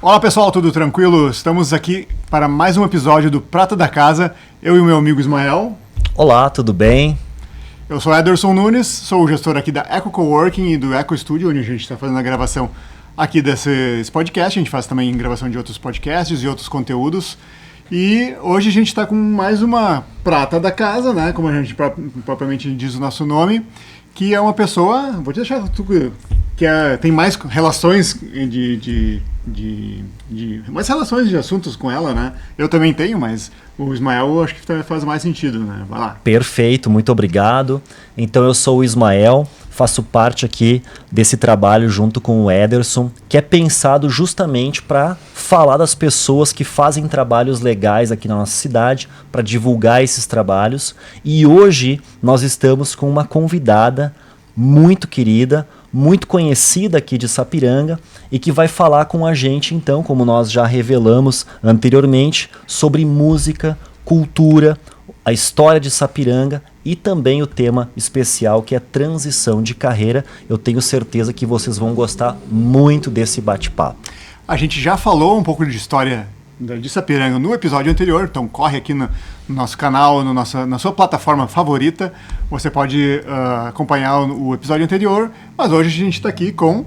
Olá pessoal, tudo tranquilo? Estamos aqui para mais um episódio do Prata da Casa, eu e o meu amigo Ismael. Olá, tudo bem? Eu sou Ederson Nunes, sou o gestor aqui da Eco Coworking e do Eco Studio, onde a gente está fazendo a gravação aqui desse podcast. A gente faz também gravação de outros podcasts e outros conteúdos. E hoje a gente está com mais uma Prata da Casa, né? Como a gente propriamente diz o nosso nome, que é uma pessoa, vou te deixar tu, que tem mais relações mais relações de assuntos com ela, né? Eu também tenho, mas o Ismael acho que faz mais sentido, né? Vai lá. Perfeito, muito obrigado. Então eu sou o Ismael, faço parte aqui desse trabalho junto com o Ederson, que é pensado justamente para falar das pessoas que fazem trabalhos legais aqui na nossa cidade, para divulgar esses trabalhos. E hoje nós estamos com uma convidada muito querida, muito conhecida aqui de Sapiranga e que vai falar com a gente, então, como nós já revelamos anteriormente, sobre música, cultura, a história de Sapiranga e também o tema especial que é transição de carreira. Eu tenho certeza que vocês vão gostar muito desse bate-papo. A gente já falou um pouco de história de Sapiranga no episódio anterior, então corre aqui no nosso canal, na sua plataforma favorita, você pode acompanhar o episódio anterior, mas hoje a gente está aqui com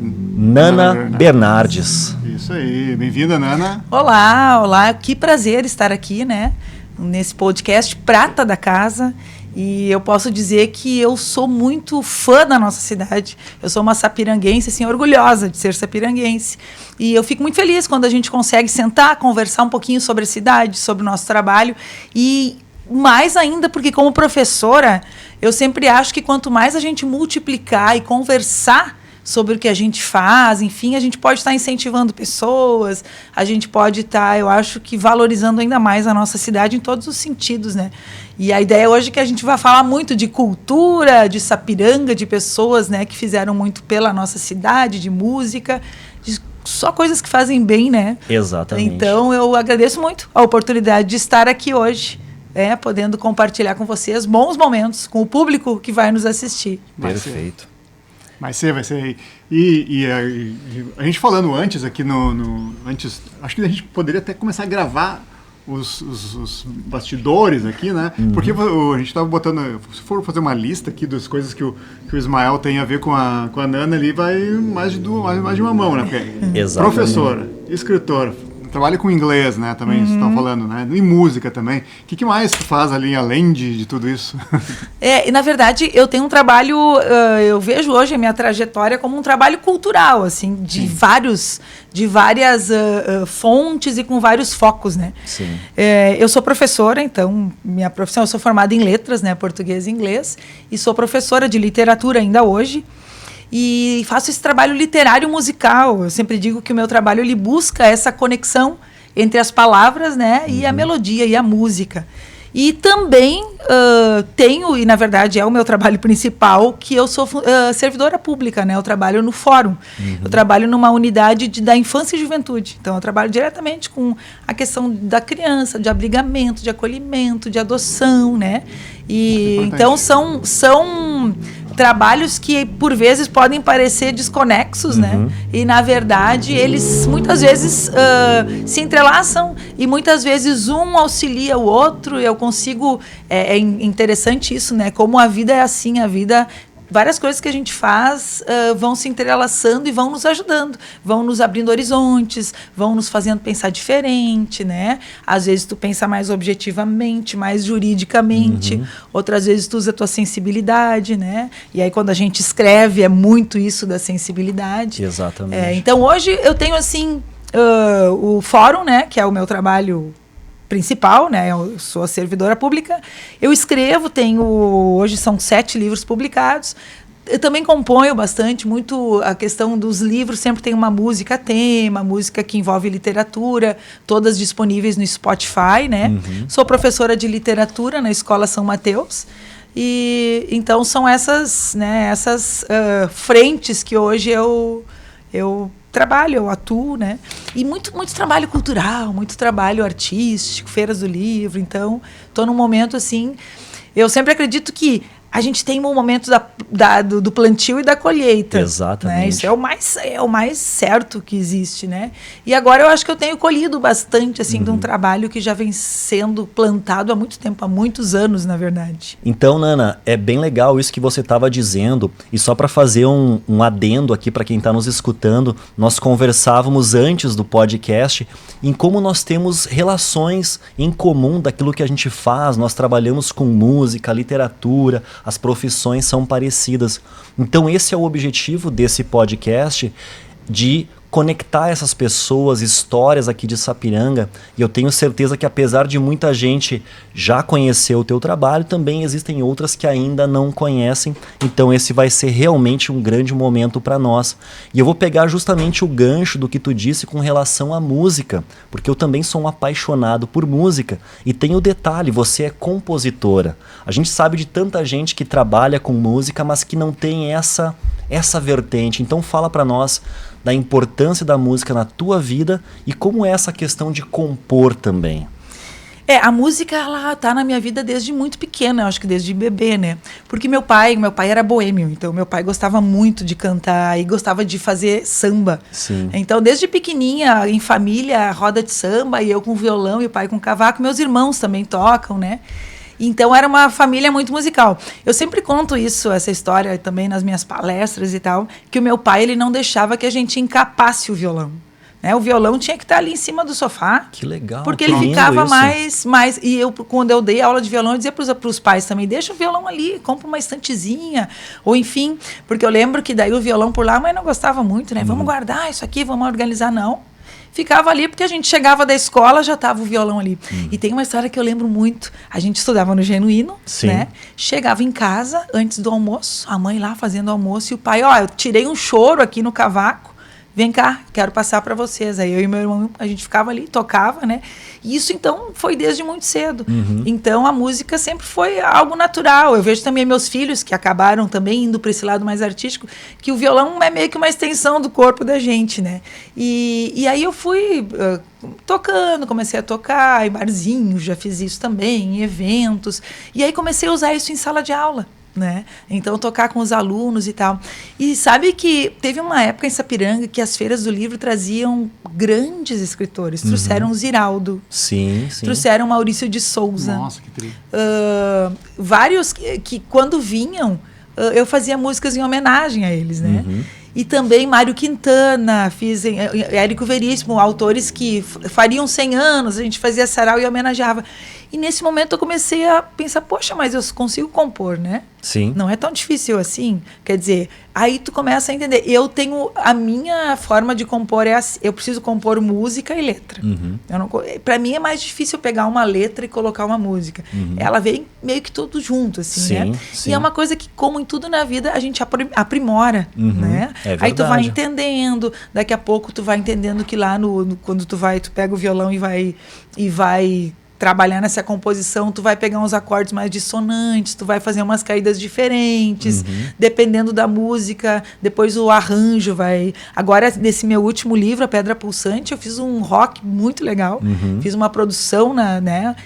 Nana Bernardes. Isso aí, bem-vinda, Nana. Olá, que prazer estar aqui, né, nesse podcast Prata da Casa. E eu posso dizer que eu sou muito fã da nossa cidade. Eu sou uma sapiranguense, assim, orgulhosa de ser sapiranguense. E eu fico muito feliz quando a gente consegue sentar, conversar um pouquinho sobre a cidade, sobre o nosso trabalho. E mais ainda porque, como professora, eu sempre acho que quanto mais a gente multiplicar e conversar sobre o que a gente faz, enfim, a gente pode estar incentivando pessoas, a gente pode estar, eu acho que valorizando ainda mais a nossa cidade em todos os sentidos, né? E a ideia hoje é que a gente vai falar muito de cultura, de Sapiranga, de pessoas, né, que fizeram muito pela nossa cidade, de música, só coisas que fazem bem, né? Exatamente. Então eu agradeço muito a oportunidade de estar aqui hoje, podendo compartilhar com vocês bons momentos com o público que vai nos assistir. Perfeito. Vai ser. E a gente falando antes aqui antes, acho que a gente poderia até começar a gravar os bastidores aqui, né? Uhum. Porque a gente estava botando, se for fazer uma lista aqui das coisas que o Ismael tem a ver com a Nana ali, vai mais de uma mão, né? Porque exatamente. Professora, escritora, trabalha com inglês, né? Também vocês estão falando, né? E música também. O que mais tu faz ali, além de tudo isso? E na verdade, eu tenho um trabalho, eu vejo hoje a minha trajetória como um trabalho cultural, assim, de várias fontes e com vários focos, né? Sim. Eu sou professora, então, minha profissão, eu sou formada em letras, né? Português e inglês, e sou professora de literatura ainda hoje. E faço esse trabalho literário musical. Eu sempre digo que o meu trabalho ele busca essa conexão entre as palavras, né, e a melodia e a música. E também tenho, e na verdade é o meu trabalho principal, que eu sou servidora pública, né? Eu trabalho no fórum. Eu trabalho numa unidade da infância e juventude. Então eu trabalho diretamente com a questão da criança, de abrigamento, de acolhimento, de adoção, né? E então são trabalhos que por vezes podem parecer desconexos, né? E na verdade eles muitas vezes se entrelaçam e muitas vezes um auxilia o outro. Eu consigo, é interessante isso, né? Como a vida é assim, a vida, várias coisas que a gente faz vão se entrelaçando e vão nos ajudando, vão nos abrindo horizontes, vão nos fazendo pensar diferente, né? Às vezes tu pensa mais objetivamente, mais juridicamente, outras vezes tu usa a tua sensibilidade, né? E aí quando a gente escreve é muito isso da sensibilidade. Exatamente. Então hoje eu tenho assim o fórum, né? Que é o meu trabalho principal, né? Eu sou a servidora pública. Eu escrevo, hoje são 7 livros publicados. Eu também componho bastante, muito a questão dos livros, sempre tem uma música tema, música que envolve literatura, todas disponíveis no Spotify, né? Sou professora de literatura na Escola São Mateus. E então são essas frentes que hoje eu trabalho, eu atuo, né? E muito trabalho cultural, muito trabalho artístico, feiras do livro. Então, estou num momento assim. Eu sempre acredito que a gente tem um momento do plantio e da colheita. Exatamente. Né? Isso é o mais certo que existe, né? E agora eu acho que eu tenho colhido bastante, assim, de um trabalho que já vem sendo plantado há muito tempo, há muitos anos, na verdade. Então, Nana, é bem legal isso que você estava dizendo, e só para fazer um adendo aqui para quem está nos escutando, nós conversávamos antes do podcast em como nós temos relações em comum daquilo que a gente faz, nós trabalhamos com música, literatura, as profissões são parecidas. Então esse é o objetivo desse podcast, de conectar essas pessoas, histórias aqui de Sapiranga, e eu tenho certeza que apesar de muita gente já conhecer o teu trabalho, também existem outras que ainda não conhecem, então esse vai ser realmente um grande momento para nós. E eu vou pegar justamente o gancho do que tu disse com relação à música, porque eu também sou um apaixonado por música, e tem o detalhe, você é compositora. A gente sabe de tanta gente que trabalha com música, mas que não tem essa vertente, então fala para nós da importância da música na tua vida e como é essa questão de compor também. A música, ela tá na minha vida desde muito pequena, eu acho que desde bebê, né? Porque meu pai era boêmio, então meu pai gostava muito de cantar e gostava de fazer samba. Sim. Então, desde pequenininha, em família, roda de samba, e eu com violão e o pai com cavaco, meus irmãos também tocam, né? Então era uma família muito musical. Eu sempre conto essa história também nas minhas palestras e tal, que o meu pai, ele não deixava que a gente encapasse o violão. Né? O violão tinha que estar ali em cima do sofá. Que legal. Porque ele ficava mais... E eu, quando eu dei aula de violão, eu dizia para os pais também, deixa o violão ali, compra uma estantezinha, ou enfim. Porque eu lembro que daí o violão por lá a mãe não gostava muito, né? Vamos guardar isso aqui, vamos organizar. Não. Ficava ali porque a gente chegava da escola, já estava o violão ali. E tem uma história que eu lembro muito. A gente estudava no Genuíno, né? Chegava em casa antes do almoço, a mãe lá fazendo almoço e o pai, eu tirei um choro aqui no cavaco. Vem cá, quero passar para vocês. Aí eu e meu irmão, a gente ficava ali, tocava, né? E isso, então, foi desde muito cedo. Então, a música sempre foi algo natural. Eu vejo também meus filhos, que acabaram também indo para esse lado mais artístico, que o violão é meio que uma extensão do corpo da gente, né? E aí eu fui tocando, comecei a tocar em barzinhos, já fiz isso também, em eventos. E aí comecei a usar isso em sala de aula. Né? Então, tocar com os alunos e tal. E sabe que teve uma época em Sapiranga que as feiras do livro traziam grandes escritores. Trouxeram Ziraldo. Sim. Trouxeram Maurício de Souza. Nossa, que triste. Vários que quando vinham, eu fazia músicas em homenagem a eles, né? E também Mário Quintana, fiz Érico Veríssimo, autores que fariam 100 anos, a gente fazia sarau e homenageava. E nesse momento eu comecei a pensar, poxa, mas eu consigo compor, né? Sim. Não é tão difícil assim. Quer dizer, aí tu começa a entender. Eu tenho, a minha forma de compor é assim, eu preciso compor música e letra. Para mim é mais difícil pegar uma letra e colocar uma música. Ela vem meio que tudo junto, assim, né? Sim. E é uma coisa que, como em tudo na vida, a gente aprimora, né? É aí tu vai verdade. entendendo, daqui a pouco tu vai entendendo que lá quando tu pega o violão e vai trabalhar nessa composição, tu vai pegar uns acordes mais dissonantes, tu vai fazer umas caídas diferentes, dependendo da música, depois o arranjo vai... Agora, nesse meu último livro, A Pedra Pulsante, eu fiz um rock muito legal, fiz uma produção, né?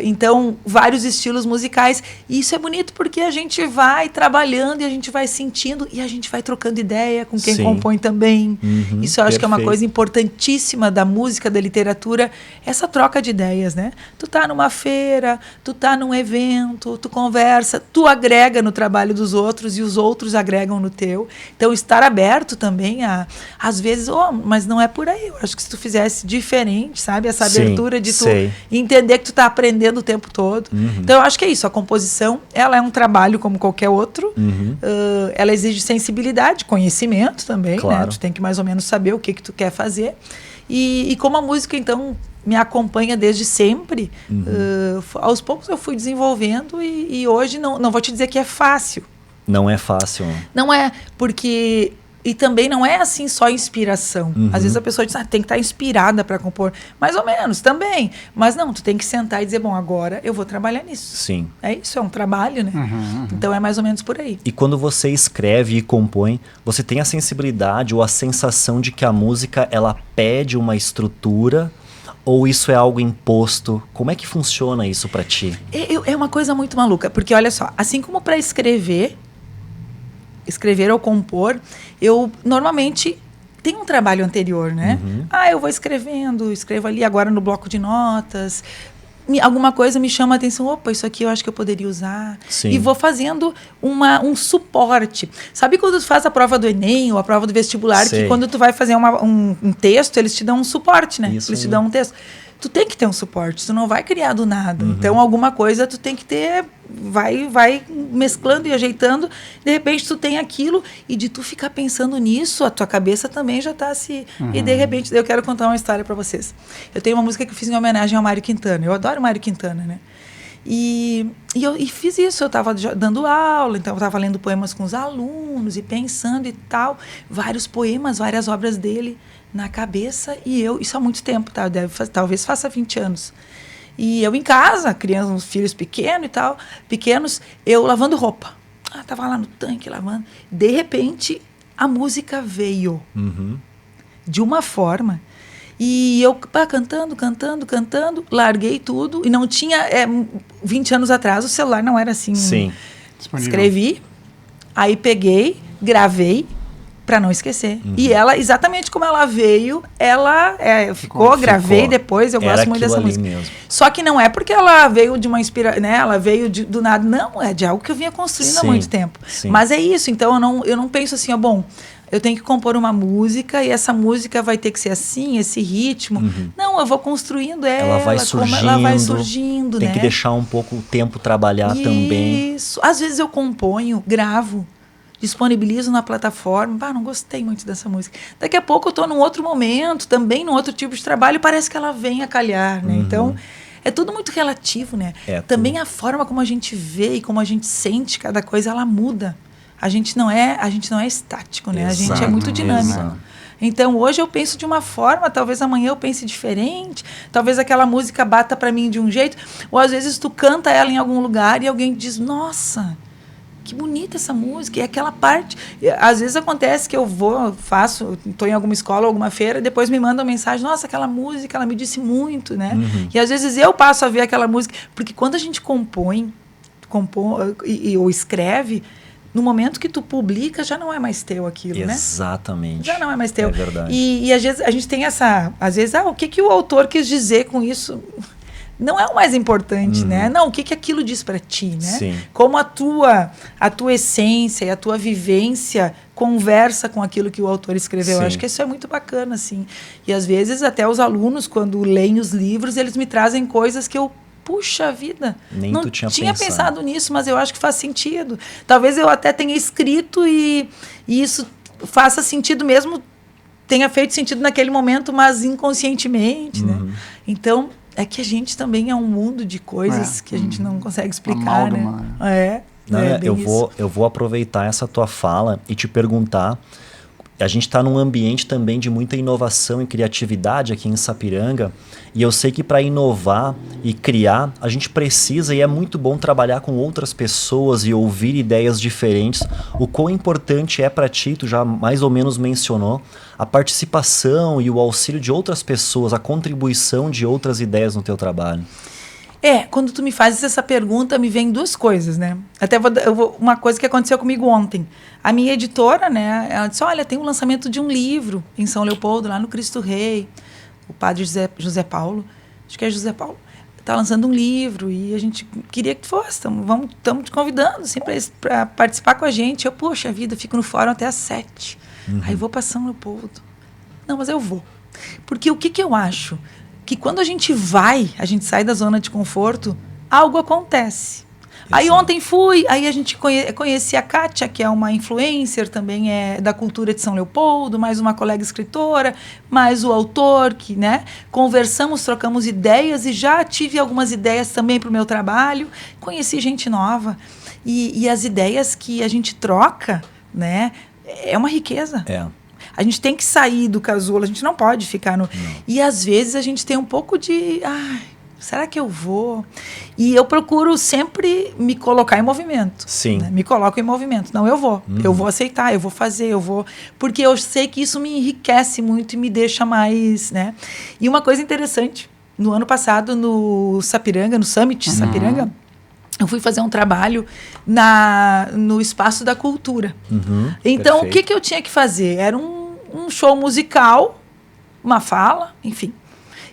Então, vários estilos musicais. E isso é bonito porque a gente vai trabalhando e a gente vai sentindo e a gente vai trocando ideia com quem compõe também. Isso eu acho que é uma coisa importantíssima da música, da literatura, essa troca de ideias, né? Tu tá numa feira, tu tá num evento, tu conversa, tu agrega no trabalho dos outros e os outros agregam no teu. Então, estar aberto também às vezes, mas não é por aí. Eu acho que se tu fizesse diferente, sabe? Essa abertura de tu entender que tu tá aprendendo o tempo todo. Então, eu acho que é isso. A composição, ela é um trabalho como qualquer outro. Ela exige sensibilidade, conhecimento também, né? Tu tem que mais ou menos saber o que tu quer fazer. E como a música, então, me acompanha desde sempre, aos poucos eu fui desenvolvendo e hoje não vou te dizer que é fácil. Não é fácil. Não é, porque... E também não é assim só inspiração. Às vezes a pessoa diz, tem que estar inspirada para compor. Mais ou menos, também. Mas não, tu tem que sentar e dizer, bom, agora eu vou trabalhar nisso. Sim. É isso, é um trabalho, né? Então é mais ou menos por aí. E quando você escreve e compõe, você tem a sensibilidade ou a sensação de que a música, ela pede uma estrutura Ou isso é algo imposto? Como é que funciona isso pra ti? É uma coisa muito maluca, porque olha só, assim como para escrever ou compor, eu normalmente tenho um trabalho anterior, né? Eu vou escrevo ali agora no bloco de notas, alguma coisa me chama a atenção, opa, isso aqui eu acho que eu poderia usar. Sim. E vou fazendo um suporte. Sabe quando tu faz a prova do Enem ou a prova do vestibular, Sei. que quando tu vai fazer um texto, eles te dão um suporte, né? Isso eles te aí. dão um texto. Tu tem que ter um suporte, tu não vai criar do nada. Então, alguma coisa tu tem que ter, vai mesclando e ajeitando. De repente, tu tem aquilo e de tu ficar pensando nisso, a tua cabeça também já tá se... E de repente, eu quero contar uma história para vocês. Eu tenho uma música que eu fiz em homenagem ao Mário Quintana. Eu adoro o Mário Quintana, né? E fiz isso, eu estava dando aula, então eu estava lendo poemas com os alunos e pensando e tal. Vários poemas, várias obras dele na cabeça isso há muito tempo, tá? Talvez faça 20 anos. E eu em casa, criando uns filhos pequenos, eu lavando roupa. Tava lá no tanque lavando. De repente, a música veio. De uma forma. E eu cantando, larguei tudo. E não tinha... 20 anos atrás, o celular não era assim. Sim. Disponível. Escrevi, aí peguei, gravei, para não esquecer. E ela, exatamente como ela veio, ela ficou, gravei depois, eu gosto muito dessa música. Mesmo. Só que não é porque ela veio de uma inspiração, né? Ela veio do nada, não, é de algo que eu vinha construindo há muito tempo. Sim. Mas é isso, então eu não penso assim, bom, eu tenho que compor uma música e essa música vai ter que ser assim, esse ritmo. Não, eu vou construindo ela vai surgindo, né? Tem que deixar um pouco o tempo trabalhar também. Isso. Às vezes eu componho, gravo, disponibilizo na plataforma. Não gostei muito dessa música. Daqui a pouco eu estou num outro momento, também num outro tipo de trabalho, parece que ela vem a calhar, né? Então, é tudo muito relativo, né? Também a forma como a gente vê e como a gente sente cada coisa, ela muda. A gente não é estático, né? A gente é muito dinâmico. Exato. Então, hoje eu penso de uma forma, talvez amanhã eu pense diferente, talvez aquela música bata para mim de um jeito, ou às vezes tu canta ela em algum lugar e alguém diz, nossa, que bonita essa música, e aquela parte... Às vezes acontece que eu estou em alguma escola, alguma feira, e depois me mandam mensagem, nossa, aquela música, ela me disse muito, né? E às vezes eu passo a ver aquela música, porque quando a gente compõe ou escreve, no momento que tu publica, já não é mais teu aquilo, né? Exatamente. Já não é mais teu. É verdade. E às vezes a gente tem às vezes, o que o autor quis dizer com isso? Não é o mais importante, né? Não, o que aquilo diz para ti, né? Sim. Como a tua essência e a tua vivência conversa com aquilo que o autor escreveu. Sim. Eu acho que isso é muito bacana, assim. E às vezes até os alunos, quando leem os livros, eles me trazem coisas que eu... Puxa vida, Nem não tu tinha pensado nisso, mas eu acho que faz sentido. Talvez eu até tenha escrito e isso faça sentido mesmo, tenha feito sentido naquele momento, mas inconscientemente, né? Então, é que a gente também é um mundo de coisas que a gente não consegue explicar, né? Eu vou aproveitar essa tua fala e te perguntar. A gente está num ambiente também de muita inovação e criatividade aqui em Sapiranga, e eu sei que para inovar e criar, a gente precisa, e é muito bom trabalhar com outras pessoas e ouvir ideias diferentes. O quão importante é para ti, tu já mais ou menos mencionou, a participação e o auxílio de outras pessoas, a contribuição de outras ideias no teu trabalho. Quando tu me fazes essa pergunta, me vem duas coisas, né? Uma coisa que aconteceu comigo ontem. A minha editora, né? Ela disse, olha, tem o lançamento de um livro em São Leopoldo, lá no Cristo Rei. O padre José Paulo, acho que é José Paulo, está lançando um livro e a gente queria que tu fosse. Estamos te convidando assim, para participar com a gente. Poxa vida, fico no fórum até às 7. Aí vou para São Leopoldo. Não, mas eu vou. Porque o que eu acho? Que quando a gente sai da zona de conforto, algo acontece. Exato. Aí ontem aí a gente conheci a Kátia, que é uma influencer, também é da cultura de São Leopoldo, mais uma colega escritora, mais o autor, né? Conversamos, trocamos ideias e já tive algumas ideias também para o meu trabalho. Conheci gente nova e as ideias que a gente troca, né? É uma riqueza. A gente tem que sair do casulo, a gente não pode ficar no... E às vezes a gente tem um pouco de... será que eu vou? E eu procuro sempre me colocar em movimento. Sim. Né? Me coloco em movimento. Não, eu vou. Eu vou aceitar, eu vou fazer, eu vou... Porque eu sei que isso me enriquece muito e me deixa mais, né? E uma coisa interessante, no ano passado, no Sapiranga, no Summit Sapiranga, eu fui fazer um trabalho no Espaço da Cultura. Então, o que eu tinha que fazer? Era um show musical, uma fala, enfim.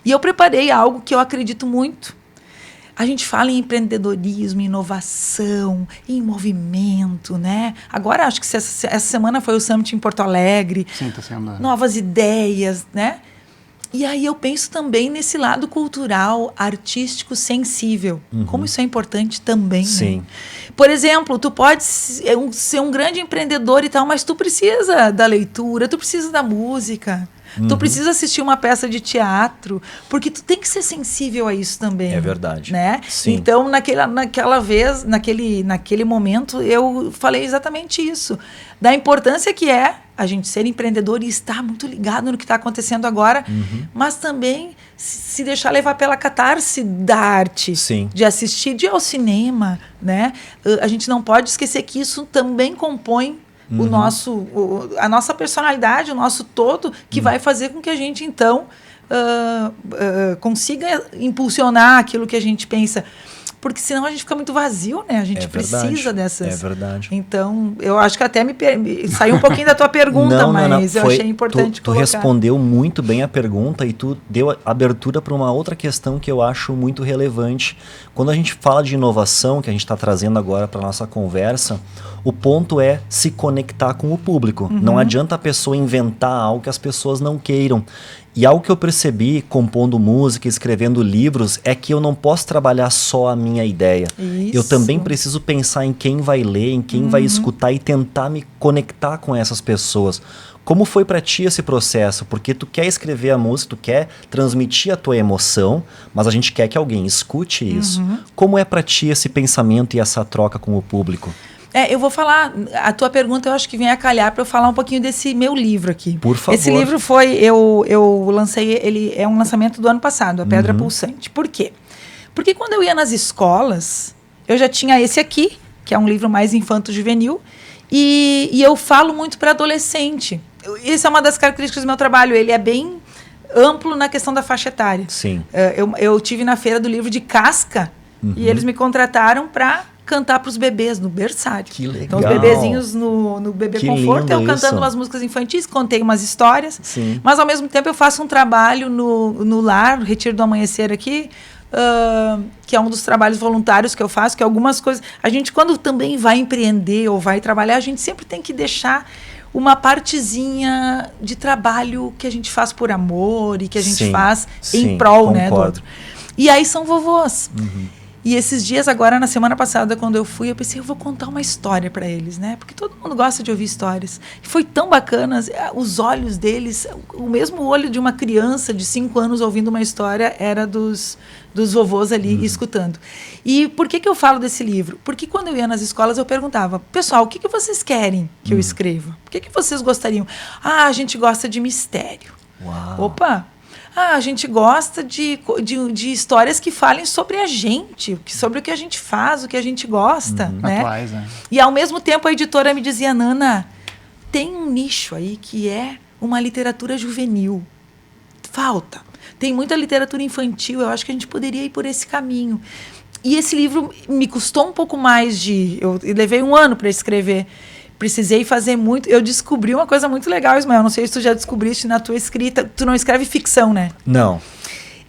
E eu preparei algo que eu acredito muito. A gente fala em empreendedorismo, inovação, em movimento, né? Agora, acho que essa semana foi o Summit em Porto Alegre. Sim, tá sendo. Novas ideias, né? E aí eu penso também nesse lado cultural, artístico, sensível. Como isso é importante também, Sim. né? Por exemplo, tu pode ser um grande empreendedor e tal, mas tu precisa da leitura, tu precisa da música. Tu precisa assistir uma peça de teatro, porque tu tem que ser sensível a isso também. É verdade. Né? Sim. Então, naquela vez, naquele momento, eu falei exatamente isso. Da importância que é a gente ser empreendedor e estar muito ligado no que está acontecendo agora, mas também se deixar levar pela catarse da arte. Sim. De assistir, de ir ao cinema, né? A gente não pode esquecer que isso também compõe a nossa personalidade, o nosso todo, que vai fazer com que a gente, então, consiga impulsionar aquilo que a gente pensa. Porque senão a gente fica muito vazio, né? A gente precisa dessas... É verdade. Então, eu acho que até saiu um pouquinho da tua pergunta, mas eu achei importante tu colocar. respondeu muito bem a pergunta e tu deu abertura para uma outra questão que eu acho muito relevante. Quando a gente fala de inovação, que a gente está trazendo agora para a nossa conversa, o ponto é se conectar com o público. Não adianta a pessoa inventar algo que as pessoas não queiram. E algo que eu percebi compondo música, escrevendo livros, é que eu não posso trabalhar só a minha ideia. Isso. Eu também preciso pensar em quem vai ler, em quem vai escutar e tentar me conectar com essas pessoas. Como foi para ti esse processo? Porque tu quer escrever a música, tu quer transmitir a tua emoção, mas a gente quer que alguém escute isso. Como é para ti esse pensamento e essa troca com o público? Eu vou falar, a tua pergunta eu acho que vem a calhar para eu falar um pouquinho desse meu livro aqui. Por favor. Esse livro eu lancei, ele é um lançamento do ano passado, A Pedra Pulsante. Por quê? Porque quando eu ia nas escolas, eu já tinha esse aqui, que é um livro mais infanto-juvenil, e eu falo muito para adolescente. Isso é uma das características do meu trabalho, ele é bem amplo na questão da faixa etária. Sim. Eu tive na Feira do Livro de Casca, e eles me contrataram para cantar para os bebês no berçário. Que legal. Então, os bebezinhos no Bebê Que Conforto, eu lindo cantando isso. umas músicas infantis, contei umas histórias. Sim. Mas, ao mesmo tempo, eu faço um trabalho no lar, no Retiro do Amanhecer aqui, que é um dos trabalhos voluntários que eu faço, que algumas coisas... A gente, quando também vai empreender ou vai trabalhar, a gente sempre tem que deixar uma partezinha de trabalho que a gente faz por amor e que a gente faz em prol, né, do outro. E aí são vovôs. E esses dias, agora, na semana passada, quando eu fui, eu pensei, eu vou contar uma história para eles, né? Porque todo mundo gosta de ouvir histórias. E foi tão bacana, os olhos deles, o mesmo olho de uma criança de 5 anos ouvindo uma história era dos vovôs ali escutando. E por que eu falo desse livro? Porque quando eu ia nas escolas, eu perguntava, pessoal, o que vocês querem que eu escreva? O que vocês gostariam? Ah, a gente gosta de mistério. Uau. Opa! Ah, a gente gosta de histórias que falem sobre a gente, sobre o que a gente faz, o que a gente gosta, né? Atuais, né? E ao mesmo tempo a editora me dizia, Nana, tem um nicho aí que é uma literatura juvenil. Falta. Tem muita literatura infantil, eu acho que a gente poderia ir por esse caminho. E esse livro me custou um pouco mais eu levei 1 ano para escrever. Precisei fazer muito. Eu descobri uma coisa muito legal, Ismael. Não sei se tu já descobriste na tua escrita. Tu não escreve ficção, né? Não.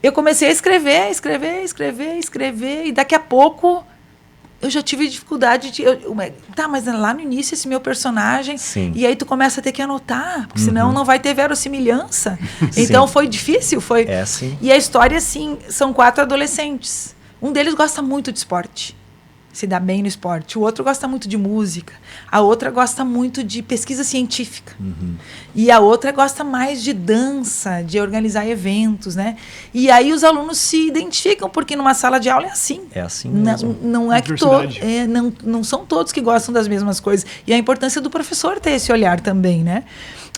Eu comecei a escrever. E daqui a pouco eu já tive dificuldade de... Tá, mas lá no início esse meu personagem... Sim. E aí tu começa a ter que anotar, porque senão não vai ter verossimilhança. Sim. Então foi difícil. Sim. E a história, assim, são 4 adolescentes. Um deles gosta muito de esporte. Se dá bem no esporte. O outro gosta muito de música. A outra gosta muito de pesquisa científica. E a outra gosta mais de dança, de organizar eventos, né? E aí os alunos se identificam, porque numa sala de aula é assim. É assim mesmo. Não é que não são todos que gostam das mesmas coisas. E a importância do professor ter esse olhar também, né?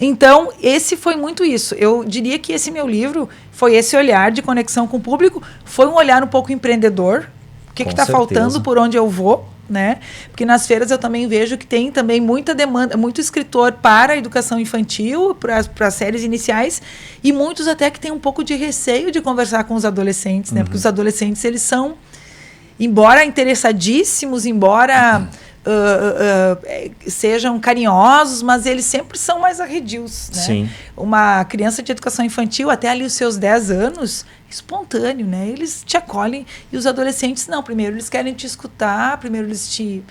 Então, esse foi muito isso. Eu diria que esse meu livro foi esse olhar de conexão com o público. Foi um olhar um pouco empreendedor. O que está faltando, por onde eu vou, né? Porque nas feiras eu também vejo que tem também muita demanda, muito escritor para a educação infantil, para as séries iniciais, e muitos até que têm um pouco de receio de conversar com os adolescentes, né? Porque os adolescentes, eles são, embora interessadíssimos, embora sejam carinhosos, mas eles sempre são mais arredios, né? Sim. Uma criança de educação infantil, até ali os seus 10 anos, espontâneo, né? Eles te acolhem, e os adolescentes não. Primeiro eles querem te escutar, primeiro eles te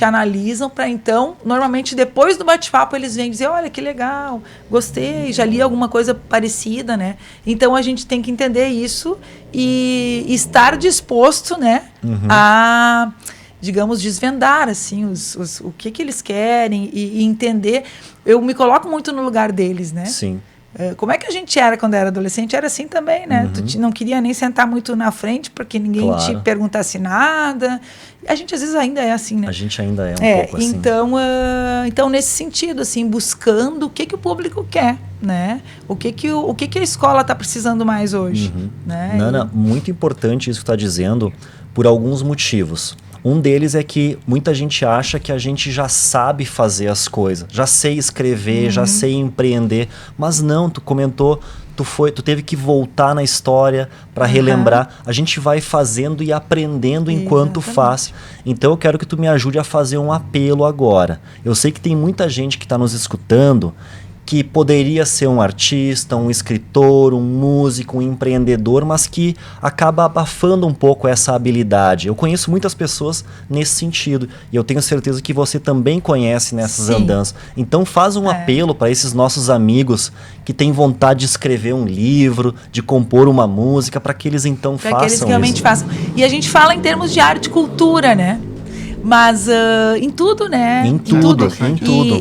analisam, para então, normalmente depois do bate-papo, eles vêm dizer, olha, que legal, gostei, já li alguma coisa parecida, né? Então a gente tem que entender isso e estar disposto, né, a, digamos, desvendar assim o que eles querem e entender. Eu me coloco muito no lugar deles, né? Sim. Como é que a gente era quando era adolescente? Era assim também, né? Tu não queria nem sentar muito na frente porque ninguém te perguntasse nada. A gente às vezes ainda é assim, né? A gente ainda é um pouco assim. Então, nesse sentido, assim, buscando o que o público quer, né? O que a escola está precisando mais hoje, né? Nana, muito importante isso que tu está dizendo, por alguns motivos. Um deles é que muita gente acha que a gente já sabe fazer as coisas. Já sei escrever, já sei empreender. Mas não, tu comentou, tu teve que voltar na história para relembrar. A gente vai fazendo e aprendendo enquanto faz. Então eu quero que tu me ajude a fazer um apelo agora. Eu sei que tem muita gente que está nos escutando que poderia ser um artista, um escritor, um músico, um empreendedor, mas que acaba abafando um pouco essa habilidade. Eu conheço muitas pessoas nesse sentido, e eu tenho certeza que você também conhece nessas andanças. Então faz um apelo para esses nossos amigos que têm vontade de escrever um livro, de compor uma música, para que eles então façam isso. Para que eles realmente façam. E a gente fala em termos de arte e cultura, né? Mas em tudo, né? Em tudo.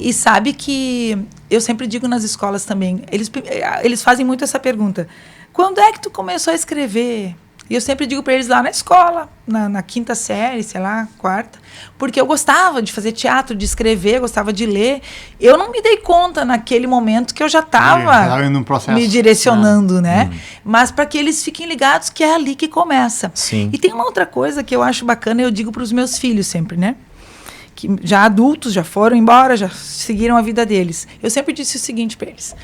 E sabe que eu sempre digo nas escolas também, eles fazem muito essa pergunta. Quando é que tu começou a escrever? E eu sempre digo para eles lá na escola, na quinta série, sei lá, quarta, porque eu gostava de fazer teatro, de escrever, gostava de ler. Eu não me dei conta naquele momento que eu já estava me direcionando, né? Mas para que eles fiquem ligados que é ali que começa. Sim. E tem uma outra coisa que eu acho bacana, eu digo para os meus filhos sempre, né? Que já adultos, já foram embora, já seguiram a vida deles. Eu sempre disse o seguinte para eles.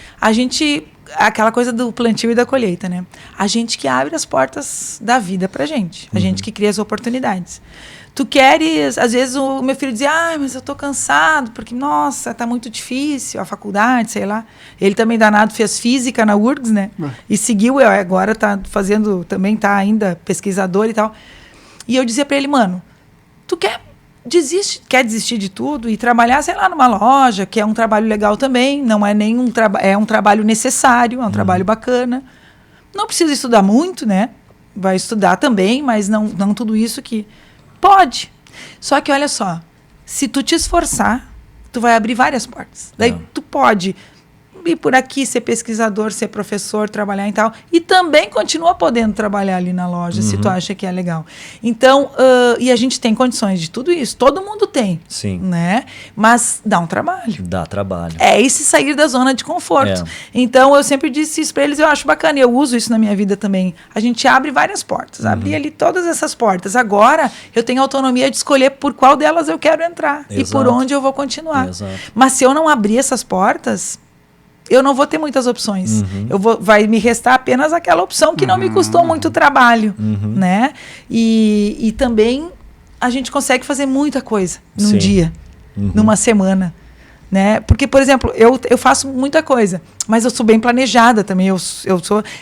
Aquela coisa do plantio e da colheita, né? A gente que abre as portas da vida pra gente. A gente que cria as oportunidades. Tu queres... Às vezes o meu filho dizia, mas eu tô cansado, porque, nossa, tá muito difícil a faculdade, sei lá. Ele também, danado, fez física na URGS, né? E seguiu, agora tá fazendo... Também tá ainda pesquisador e tal. E eu dizia pra ele, mano, tu quer desistir de tudo e trabalhar, sei lá, numa loja, que é um trabalho legal também, não é nem é um trabalho necessário, é um trabalho bacana. Não precisa estudar muito, né? Vai estudar também, mas não tudo isso que... Pode. Só que, olha só, se tu te esforçar, tu vai abrir várias portas. Daí tu pode ir por aqui, ser pesquisador, ser professor, trabalhar e tal. E também continua podendo trabalhar ali na loja, se tu acha que é legal. Então, e a gente tem condições de tudo isso. Todo mundo tem. Sim. Né? Mas dá um trabalho. Dá trabalho. E se sair da zona de conforto. Então, eu sempre disse isso para eles, eu acho bacana. E eu uso isso na minha vida também. A gente abre várias portas. Abri ali todas essas portas. Agora, eu tenho autonomia de escolher por qual delas eu quero entrar. E por onde eu vou continuar. Mas se eu não abrir essas portas... eu não vou ter muitas opções. Vai me restar apenas aquela opção que não me custou muito trabalho, né? E também a gente consegue fazer muita coisa num dia, numa semana, né? Porque, por exemplo, eu faço muita coisa, mas eu sou bem planejada também.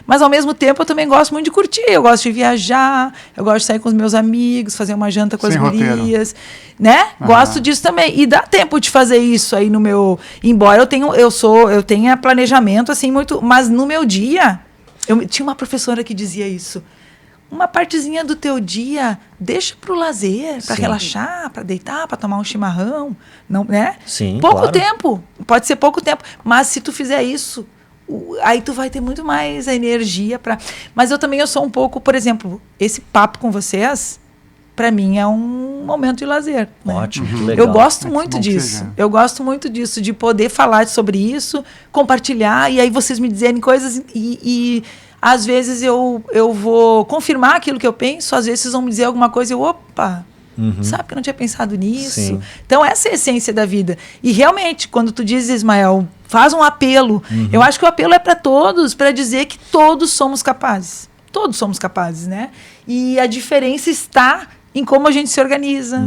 Mas ao mesmo tempo eu também gosto muito de curtir. Eu gosto de viajar, eu gosto de sair com os meus amigos, fazer uma janta com as gurias, né? Gosto disso também. E dá tempo de fazer isso aí no meu... Embora eu tenha planejamento assim muito, mas no meu dia, tinha uma professora que dizia isso. Uma partezinha do teu dia, deixa pro lazer, para relaxar, para deitar, para tomar um chimarrão, não, né? Sim, pouco tempo, pode ser pouco tempo, mas se tu fizer isso, aí tu vai ter muito mais energia para. Mas eu sou um pouco, por exemplo, esse papo com vocês, para mim é um momento de lazer. Ótimo, que legal. Eu gosto muito disso. Eu gosto muito disso, de poder falar sobre isso, compartilhar, e aí vocês me dizerem coisas e às vezes eu vou confirmar aquilo que eu penso, às vezes vocês vão me dizer alguma coisa e opa, Sabe que eu não tinha pensado nisso? Sim. Então, essa é a essência da vida. E realmente, quando tu diz, Ismael, faz um apelo. Eu acho que o apelo é para todos, para dizer que todos somos capazes. Todos somos capazes, né? E a diferença está em como a gente se organiza.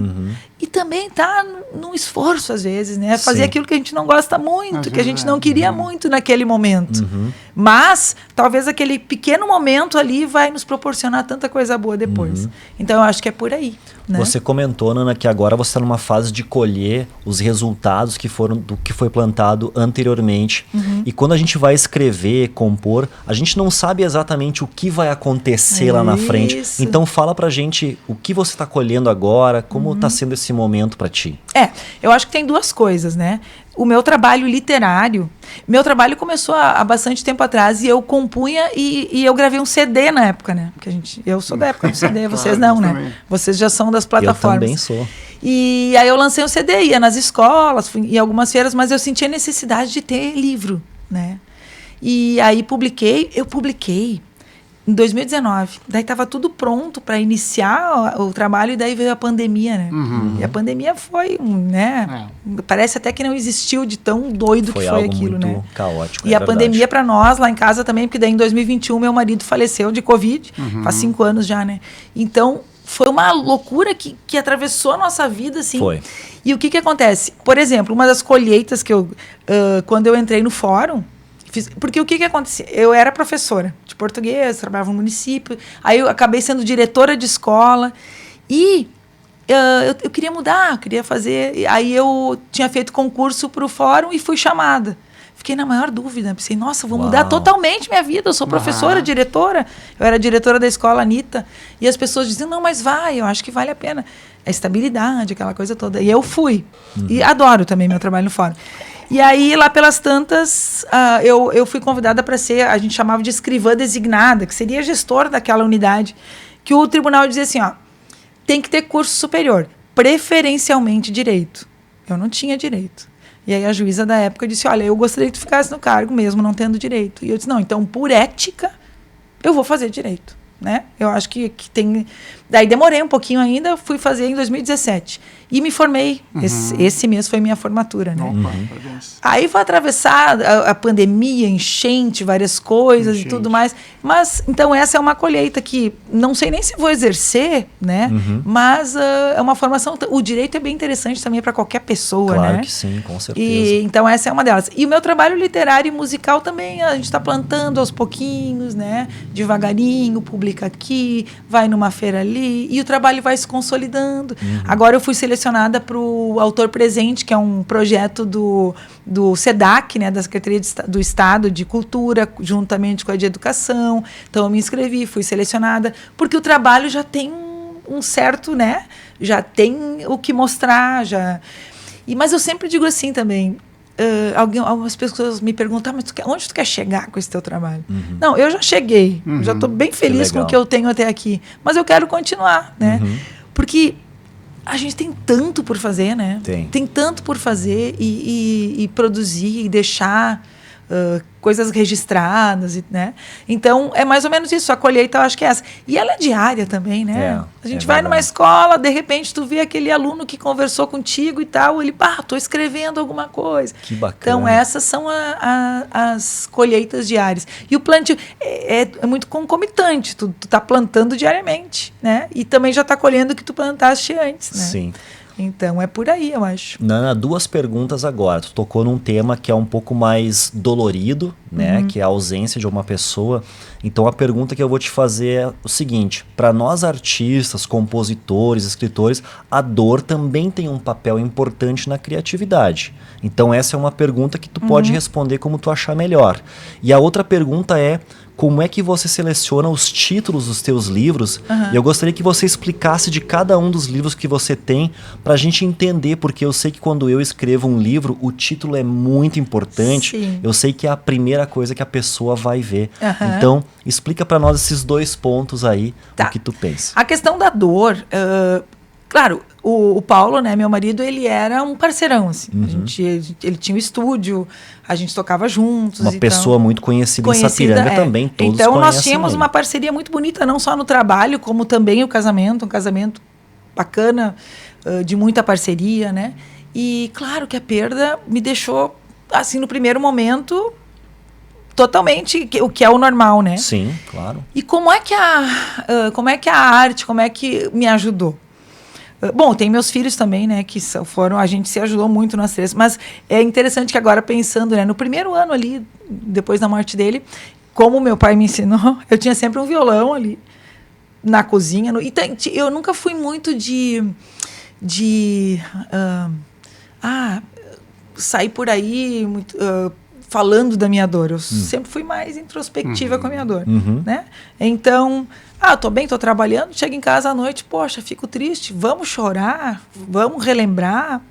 E também tá num esforço, às vezes, né? Fazer Sim. aquilo que a gente não gosta muito, que a gente não é. queria muito naquele momento. Mas, talvez aquele pequeno momento ali vai nos proporcionar tanta coisa boa depois. Então, eu acho que é por aí, né? Você comentou, Nana, que agora você está numa fase de colher os resultados que foram do que foi plantado anteriormente. E quando a gente vai escrever, compor, a gente não sabe exatamente o que vai acontecer lá na frente. Isso. Então fala pra gente o que você está colhendo agora, como está sendo esse momento para ti. Eu acho que tem duas coisas, né? O meu trabalho literário, meu trabalho começou há bastante tempo atrás e eu compunha e eu gravei um CD na época, né? Porque eu sou da época do CD, vocês não, né? também. Vocês já são das plataformas. Eu também sou. E aí eu lancei um CD, ia nas escolas, fui em algumas feiras, mas eu sentia necessidade de ter livro, né? E aí eu publiquei em 2019. Daí estava tudo pronto para iniciar o trabalho e daí veio a pandemia, né? E a pandemia foi, né? Parece até que não existiu de tão doido que foi algo aquilo, muito né? caótico. E é a verdade. pandemia para nós lá em casa também, porque daí em 2021 meu marido faleceu de Covid, faz 5 anos já, né? Então foi uma loucura que atravessou a nossa vida, assim. Foi. E o que acontece? Por exemplo, uma das colheitas que quando eu entrei no fórum, porque o que acontecia? Eu era professora de português, trabalhava no município, aí eu acabei sendo diretora de escola e eu queria mudar, eu queria fazer. Aí eu tinha feito concurso para o fórum e fui chamada. Fiquei na maior dúvida, pensei, nossa, vou mudar totalmente minha vida, eu sou professora, diretora, eu era diretora da escola Anitta, e as pessoas diziam, não, mas vai, eu acho que vale a pena. A estabilidade, aquela coisa toda. E eu fui. E adoro também meu trabalho no fórum. E aí, lá pelas tantas, eu fui convidada para ser, a gente chamava de escrivã designada, que seria gestora daquela unidade, que o tribunal dizia assim, tem que ter curso superior, preferencialmente direito. Eu não tinha direito. E aí a juíza da época disse, olha, eu gostaria que tu ficasse no cargo mesmo, não tendo direito. E eu disse, não, então por ética, eu vou fazer direito. Né? Eu acho que tem... Daí demorei um pouquinho ainda, fui fazer em 2017. E me formei. Esse mês foi minha formatura, né? Aí foi atravessar a pandemia, enchente, várias coisas e tudo mais. Mas, então, essa é uma colheita que não sei nem se vou exercer, né? Mas é uma formação... O direito é bem interessante também para qualquer pessoa, né? Claro que sim, com certeza. Então, essa é uma delas. E o meu trabalho literário e musical também, a gente está plantando aos pouquinhos, né? Devagarinho, publica aqui, vai numa feira ali, e o trabalho vai se consolidando. Agora eu fui selecionada para o Autor Presente, que é um projeto do SEDAC, né, da Secretaria do Estado de Cultura, juntamente com a de Educação. Então eu me inscrevi, fui selecionada, porque o trabalho já tem um certo, né? Já tem o que mostrar, já... Mas eu sempre digo assim também, algumas pessoas me perguntam, mas onde tu quer chegar com esse teu trabalho? Não, eu já cheguei, já estou bem feliz com o que eu tenho até aqui, mas eu quero continuar, né? Porque a gente tem tanto por fazer, né? Tem tanto por fazer e produzir e deixar coisas registradas, né? Então, é mais ou menos isso. A colheita, eu acho que é essa. E ela é diária também, né? A gente vai numa escola, de repente, tu vê aquele aluno que conversou contigo e tal, ele, tô escrevendo alguma coisa. Que bacana. Então, essas são as colheitas diárias. E o plantio é muito concomitante. Tu tá plantando diariamente, né? E também já tá colhendo o que tu plantaste antes, né? Sim. Então, é por aí, eu acho. Nana, 2 perguntas agora. Tu tocou num tema que é um pouco mais dolorido, né? Que é a ausência de uma pessoa. Então, a pergunta que eu vou te fazer é o seguinte. Para nós artistas, compositores, escritores, a dor também tem um papel importante na criatividade. Então, essa é uma pergunta que tu pode responder como tu achar melhor. E a outra pergunta é... Como é que você seleciona os títulos dos teus livros? E eu gostaria que você explicasse de cada um dos livros que você tem para a gente entender, porque eu sei que quando eu escrevo um livro, o título é muito importante. Sim. Eu sei que é a primeira coisa que a pessoa vai ver. Então, explica para nós esses 2 pontos aí, o que tu pensa. A questão da dor... Claro, o Paulo, né, meu marido, ele era um parceirão, assim. Ele tinha um estúdio, a gente tocava juntos. Uma pessoa muito conhecida em Sapiranga também, todos então, nós conhecem tínhamos ele. uma parceria muito bonita, não só no trabalho, como também o casamento, um casamento bacana, de muita parceria, né? E claro que a perda me deixou, assim, no primeiro momento, totalmente o que é o normal, né? Sim, claro. E como é que a arte, como é que me ajudou? Bom, tem meus filhos também, né, que foram, a gente se ajudou muito nas três, mas é interessante que agora pensando, né, no primeiro ano ali, depois da morte dele, como meu pai me ensinou, eu tinha sempre um violão ali na cozinha, eu nunca fui muito de sair por aí muito, falando da minha dor. Eu sempre fui mais introspectiva com a minha dor, né? Então, tô bem, tô trabalhando, chego em casa à noite, poxa, fico triste, vamos chorar, vamos relembrar.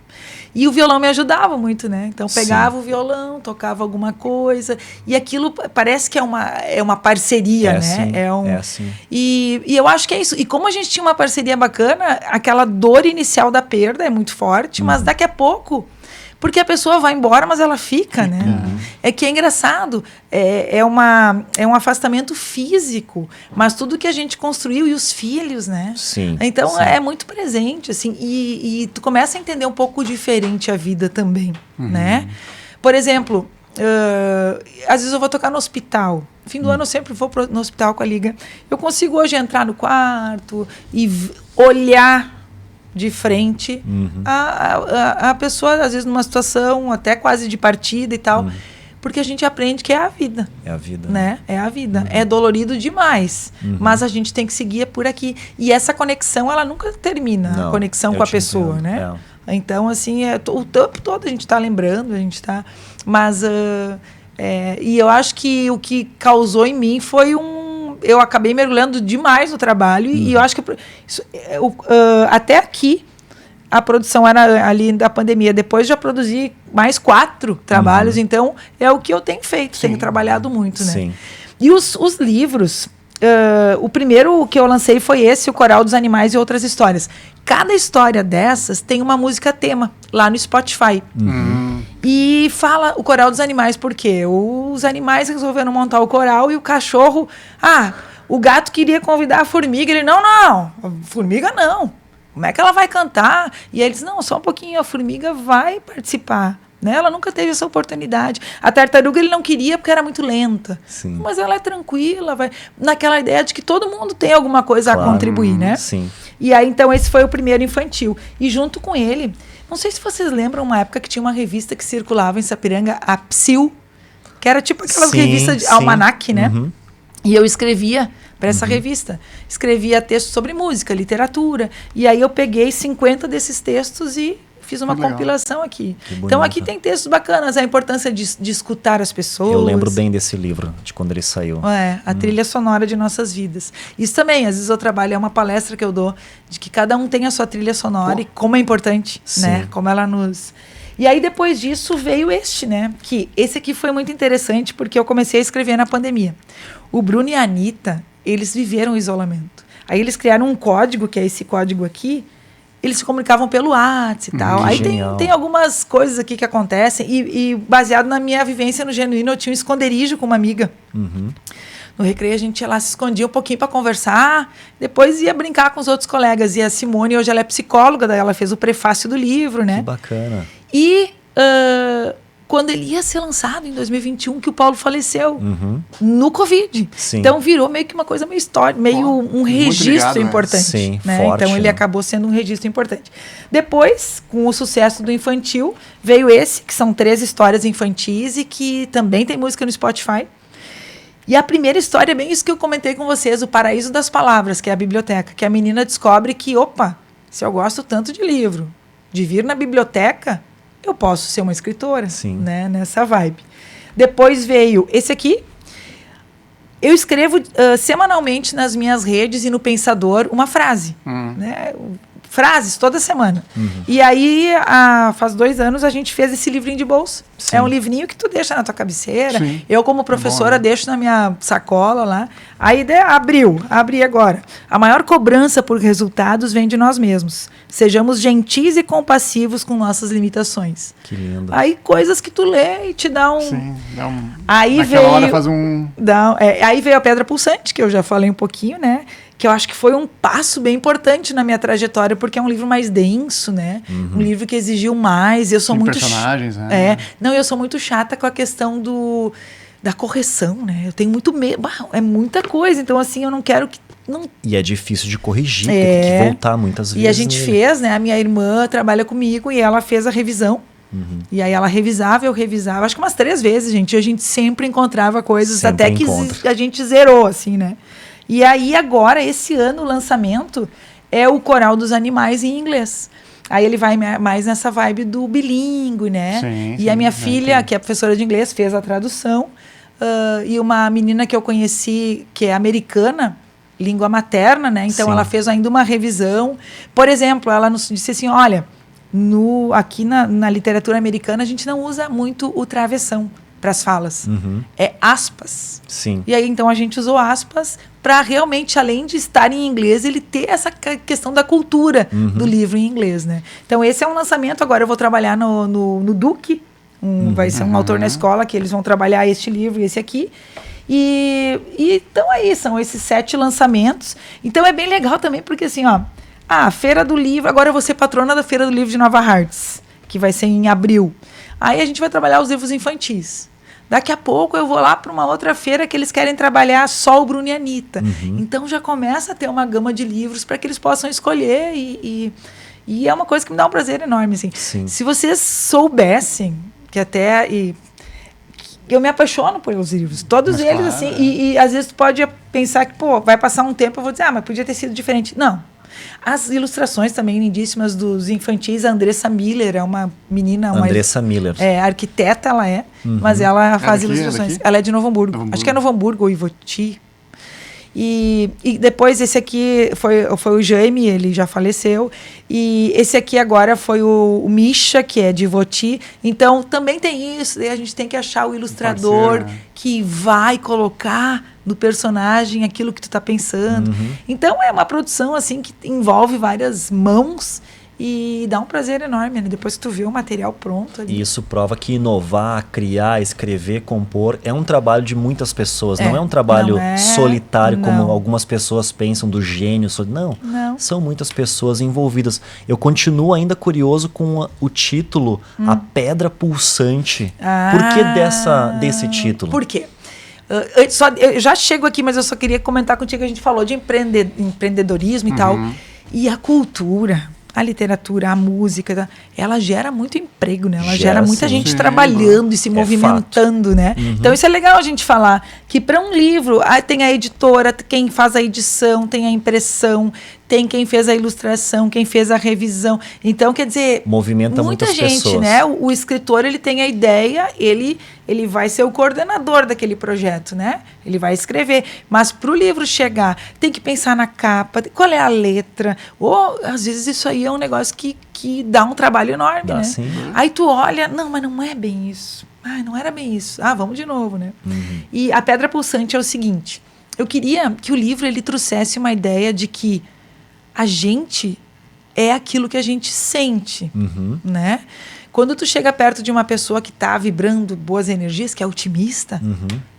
E o violão me ajudava muito, né? Então, pegava o violão, tocava alguma coisa, e aquilo parece que é uma parceria, né? Assim, é assim. E eu acho que é isso. E como a gente tinha uma parceria bacana, aquela dor inicial da perda é muito forte, mas daqui a pouco... Porque a pessoa vai embora, mas ela fica, né? É que é engraçado. É um afastamento físico, mas tudo que a gente construiu e os filhos, né? Sim. Então, sim. é muito presente, assim. E tu começa a entender um pouco diferente a vida também, né? Por exemplo, às vezes eu vou tocar no hospital. No fim do ano eu sempre vou no hospital com a Liga. Eu consigo hoje entrar no quarto e olhar de frente a pessoa, às vezes numa situação até quase de partida e tal, porque a gente aprende que é a vida. É a vida. Né? É a vida. É dolorido demais, mas a gente tem que seguir por aqui. E essa conexão, ela nunca termina, Não, a conexão com a pessoa, entendo. né? Então, assim, o tempo todo a gente está lembrando, a gente está... Mas, e eu acho que o que causou em mim foi eu acabei mergulhando demais no trabalho e eu acho que até aqui a produção era ali da pandemia. Depois já produzi mais 4 trabalhos, então é o que eu tenho feito, tenho trabalhado muito, né? Sim. E os livros, o primeiro que eu lancei foi esse, O Coral dos Animais e Outras Histórias. Cada história dessas tem uma música tema lá no Spotify. E fala o Coral dos Animais, porque os animais resolveram montar o coral e o cachorro... o gato queria convidar a formiga. Ele, não, formiga não. Como é que ela vai cantar? E aí eles, não, só um pouquinho, a formiga vai participar. Né? Ela nunca teve essa oportunidade. A tartaruga ele não queria porque era muito lenta. Sim. Mas ela é tranquila, vai naquela ideia de que todo mundo tem alguma coisa a contribuir, né? Sim. E aí, então, esse foi o primeiro infantil. E junto com ele, não sei se vocês lembram uma época que tinha uma revista que circulava em Sapiranga, a Psil, que era tipo aquelas revistas de almanac, né? E eu escrevia para essa revista. Escrevia textos sobre música, literatura. E aí eu peguei 50 desses textos e fiz uma compilação aqui. Então aqui tem textos bacanas, a importância de escutar as pessoas. Eu lembro bem desse livro, de quando ele saiu. A trilha sonora de nossas vidas. Isso também, às vezes eu trabalho, é uma palestra que eu dou, de que cada um tem a sua trilha sonora e como é importante, né? Como ela nos... E aí depois disso veio este, né? Que esse aqui foi muito interessante porque eu comecei a escrever na pandemia. O Bruno e a Anitta, eles viveram o isolamento. Aí eles criaram um código, que é esse código aqui. Eles se comunicavam pelo WhatsApp e tal. Aí tem algumas coisas aqui que acontecem. E baseado na minha vivência no Genuíno, eu tinha um esconderijo com uma amiga. No recreio, a gente ia lá, se escondia um pouquinho para conversar. Depois ia brincar com os outros colegas. E a Simone, hoje ela é psicóloga, daí ela fez o prefácio do livro, né? Que bacana. E quando ele ia ser lançado, em 2021, que o Paulo faleceu. No Covid. Sim. Então virou meio que uma coisa meio histórica, meio um registro importante. Sim, né? forte, Então ele acabou sendo um registro importante. Depois, com o sucesso do infantil, veio esse, que são 3 histórias infantis e que também tem música no Spotify. E a primeira história é bem isso que eu comentei com vocês, o Paraíso das Palavras, que é a biblioteca, que a menina descobre que, se eu gosto tanto de livro, de vir na biblioteca, eu posso ser uma escritora, né, nessa vibe. Depois veio esse aqui. Eu escrevo semanalmente nas minhas redes e no Pensador uma frase, né? Frases toda semana. E aí, faz 2 anos, a gente fez esse livrinho de bolsa. É um livrinho que tu deixa na tua cabeceira. Eu, como professora, deixo na minha sacola lá. A ideia abri agora. A maior cobrança por resultados vem de nós mesmos. Sejamos gentis e compassivos com nossas limitações. Que lindo. Aí, coisas que tu lê e te dá um... Sim, dá um... Aí naquela hora faz um... Aí veio a Pedra Pulsante, que eu já falei um pouquinho, né? que eu acho que foi um passo bem importante na minha trajetória, porque é um livro mais denso, né? Um livro que exigiu mais. Eu sou Tem muito personagens, né? Não, eu sou muito chata com a questão da correção, né? Eu tenho muito medo. É muita coisa, então assim, eu não quero que não. E é difícil de corrigir, tem que voltar muitas vezes. E a gente fez, né? A minha irmã trabalha comigo e ela fez a revisão. E aí ela revisava, eu revisava. Acho que umas 3 vezes, gente. E a gente sempre encontrava coisas, Sempre até que encontra. a gente zerou, assim, né? E aí agora, esse ano, o lançamento é o Coral dos Animais em inglês. Aí ele vai mais nessa vibe do bilíngue, né? Sim, e a minha sim, filha, que é professora de inglês, fez a tradução. E uma menina que eu conheci, que é americana, língua materna, né? Então, Sim. ela fez ainda uma revisão. Por exemplo, ela nos disse assim, olha, aqui na literatura americana, a gente não usa muito o travessão para as falas. É aspas. Sim. E aí, então, a gente usou aspas para realmente, além de estar em inglês, ele ter essa questão da cultura do livro em inglês, né? Então, esse é um lançamento. Agora eu vou trabalhar no Duque. Vai ser um autor na escola que eles vão trabalhar este livro e esse aqui. E então aí, são esses 7 lançamentos. Então, é bem legal também, porque assim, ó, a Feira do Livro, agora eu vou ser patrona da Feira do Livro de Nova Hartz, que vai ser em abril. Aí a gente vai trabalhar os livros infantis. Daqui a pouco eu vou lá para uma outra feira que eles querem trabalhar só o Bruno e a Anitta. Então já começa a ter uma gama de livros para que eles possam escolher e é uma coisa que me dá um prazer enorme. Assim. Sim. Se vocês soubessem, que até... eu me apaixono pelos livros, todos eles, claro, assim, e às vezes tu pode pensar que, pô, vai passar um tempo, eu vou dizer, mas podia ter sido diferente. Não. As ilustrações também lindíssimas dos infantis, a Andressa Miller é uma menina... Andressa Miller. Arquiteta ela é, mas ela faz daqui, ilustrações. é daqui? Ela é de Novo Hamburgo. Acho que é Novo Hamburgo ou Ivoti. E depois esse aqui foi o Jaime, ele já faleceu. E esse aqui agora foi o Misha, que é de Ivoti. Então também tem isso. Daí a gente tem que achar o ilustrador parceiro, né? que vai colocar no personagem aquilo que tu tá pensando. Então é uma produção assim que envolve várias mãos e dá um prazer enorme, né? Depois que tu vê o material pronto ali. E isso prova que inovar, criar, escrever, compor é um trabalho de muitas pessoas. Não é um trabalho solitário como algumas pessoas pensam do gênio. Não. São muitas pessoas envolvidas. Eu continuo ainda curioso com o título A Pedra Pulsante. Por que desse título? Por quê? Eu já chego aqui, mas eu só queria comentar contigo que a gente falou de empreendedorismo e tal. E a cultura, a literatura, a música, ela gera muito emprego, né? Ela gera muita gente trabalhando e se movimentando, né? Então isso é legal a gente falar, que para um livro tem a editora, quem faz a edição, tem a impressão, tem quem fez a ilustração, quem fez a revisão. Então, quer dizer, movimenta muita muitas gente, pessoas. né? O escritor, ele tem a ideia, ele vai ser o coordenador daquele projeto, né? Ele vai escrever. Mas para o livro chegar, tem que pensar na capa, qual é a letra. Ou, às vezes, isso aí é um negócio que dá um trabalho enorme, né? Sim. Aí tu olha, não, mas não é bem isso. Não era bem isso. Vamos de novo, né? E a Pedra Pulsante é o seguinte. Eu queria que o livro ele trouxesse uma ideia de que a gente é aquilo que a gente sente, né? Quando tu chega perto de uma pessoa que está vibrando boas energias, que é otimista,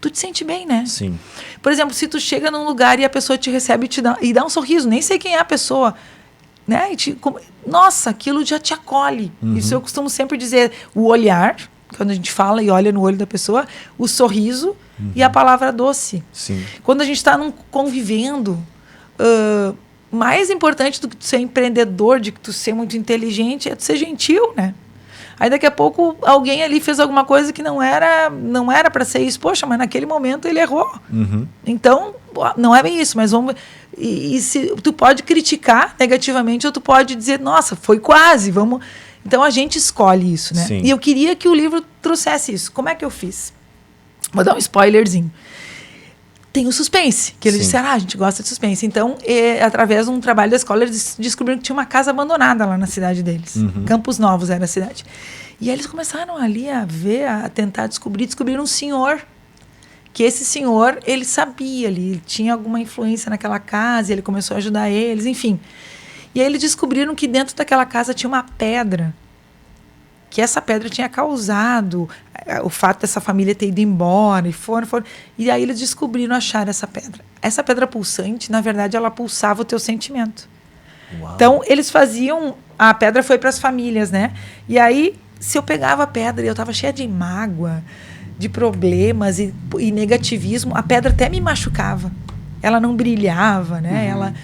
tu te sente bem, né? Sim. Por exemplo, se tu chega num lugar e a pessoa te recebe e dá um sorriso, nem sei quem é a pessoa, né? Nossa, aquilo já te acolhe. Isso eu costumo sempre dizer, o olhar, quando a gente fala e olha no olho da pessoa, o sorriso e a palavra doce. Sim. Quando a gente está convivendo, mais importante do que tu ser empreendedor, de que tu ser muito inteligente, é tu ser gentil, né? Aí daqui a pouco alguém ali fez alguma coisa que não era para ser isso. Poxa, mas naquele momento ele errou. Então, não é bem isso, mas vamos... E se, tu pode criticar negativamente ou tu pode dizer, nossa, foi quase, vamos... Então a gente escolhe isso, né? Sim. E eu queria que o livro trouxesse isso. Como é que eu fiz? Vou dar um spoilerzinho. Tem o suspense, que eles disseram, a gente gosta de suspense. Então, através de um trabalho da escola, eles descobriram que tinha uma casa abandonada lá na cidade deles. Campos Novos era a cidade. E aí eles começaram ali a ver, a tentar descobriram um senhor, que esse senhor, ele sabia ali, ele tinha alguma influência naquela casa, ele começou a ajudar eles, enfim. E aí eles descobriram que dentro daquela casa tinha uma pedra que essa pedra tinha causado o fato dessa família ter ido embora, e foram. E aí eles descobriram, acharam essa pedra. Essa pedra pulsante, na verdade, ela pulsava o teu sentimento. Uau. Então, eles faziam... A pedra foi para as famílias, né? E aí, se eu pegava a pedra e eu estava cheia de mágoa, de problemas e negativismo, a pedra até me machucava. Ela não brilhava, né?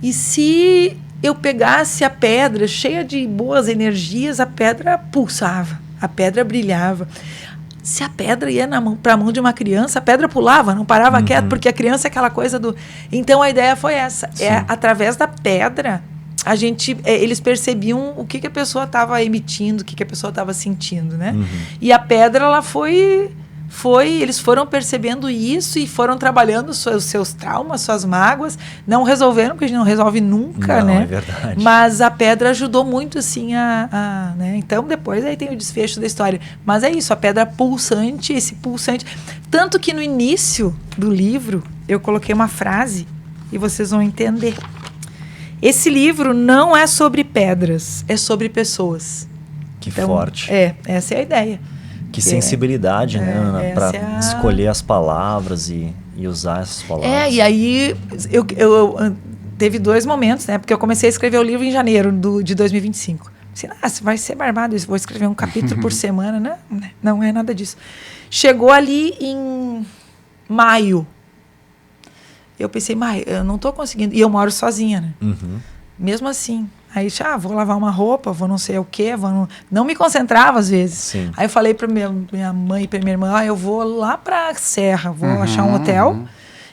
E se eu pegasse a pedra cheia de boas energias, a pedra pulsava, a pedra brilhava. Se a pedra ia para a mão de uma criança, a pedra pulava, não parava quieta, porque a criança é aquela coisa do... Então, a ideia foi essa. Sim. É através da pedra... eles percebiam o que a pessoa estava emitindo, o que a pessoa estava sentindo, né? E a pedra, ela eles foram percebendo isso e foram trabalhando os seus traumas, suas mágoas. Não resolveram, porque a gente não resolve nunca, não, né? É verdade. Mas a pedra ajudou muito, assim, né? Então, depois aí tem o desfecho da história. Mas é isso, a pedra pulsante, esse pulsante. Tanto que no início do livro, eu coloquei uma frase e vocês vão entender. Esse livro não é sobre pedras, é sobre pessoas. Que forte. Essa é a ideia. Que sensibilidade, né, Ana? Para escolher as palavras e usar essas palavras. E aí eu teve 2 momentos, né? Porque eu comecei a escrever o livro em janeiro de 2025. Assim, vai ser barbado isso, vou escrever um capítulo por semana, né? Não é nada disso. Chegou ali em maio. Eu pensei, eu não estou conseguindo. E eu moro sozinha, né? Mesmo assim. Aí, vou lavar uma roupa, vou não sei o quê. Não me concentrava, às vezes. Sim. Aí eu falei para minha mãe e para minha irmã, eu vou lá para a Serra, vou achar um hotel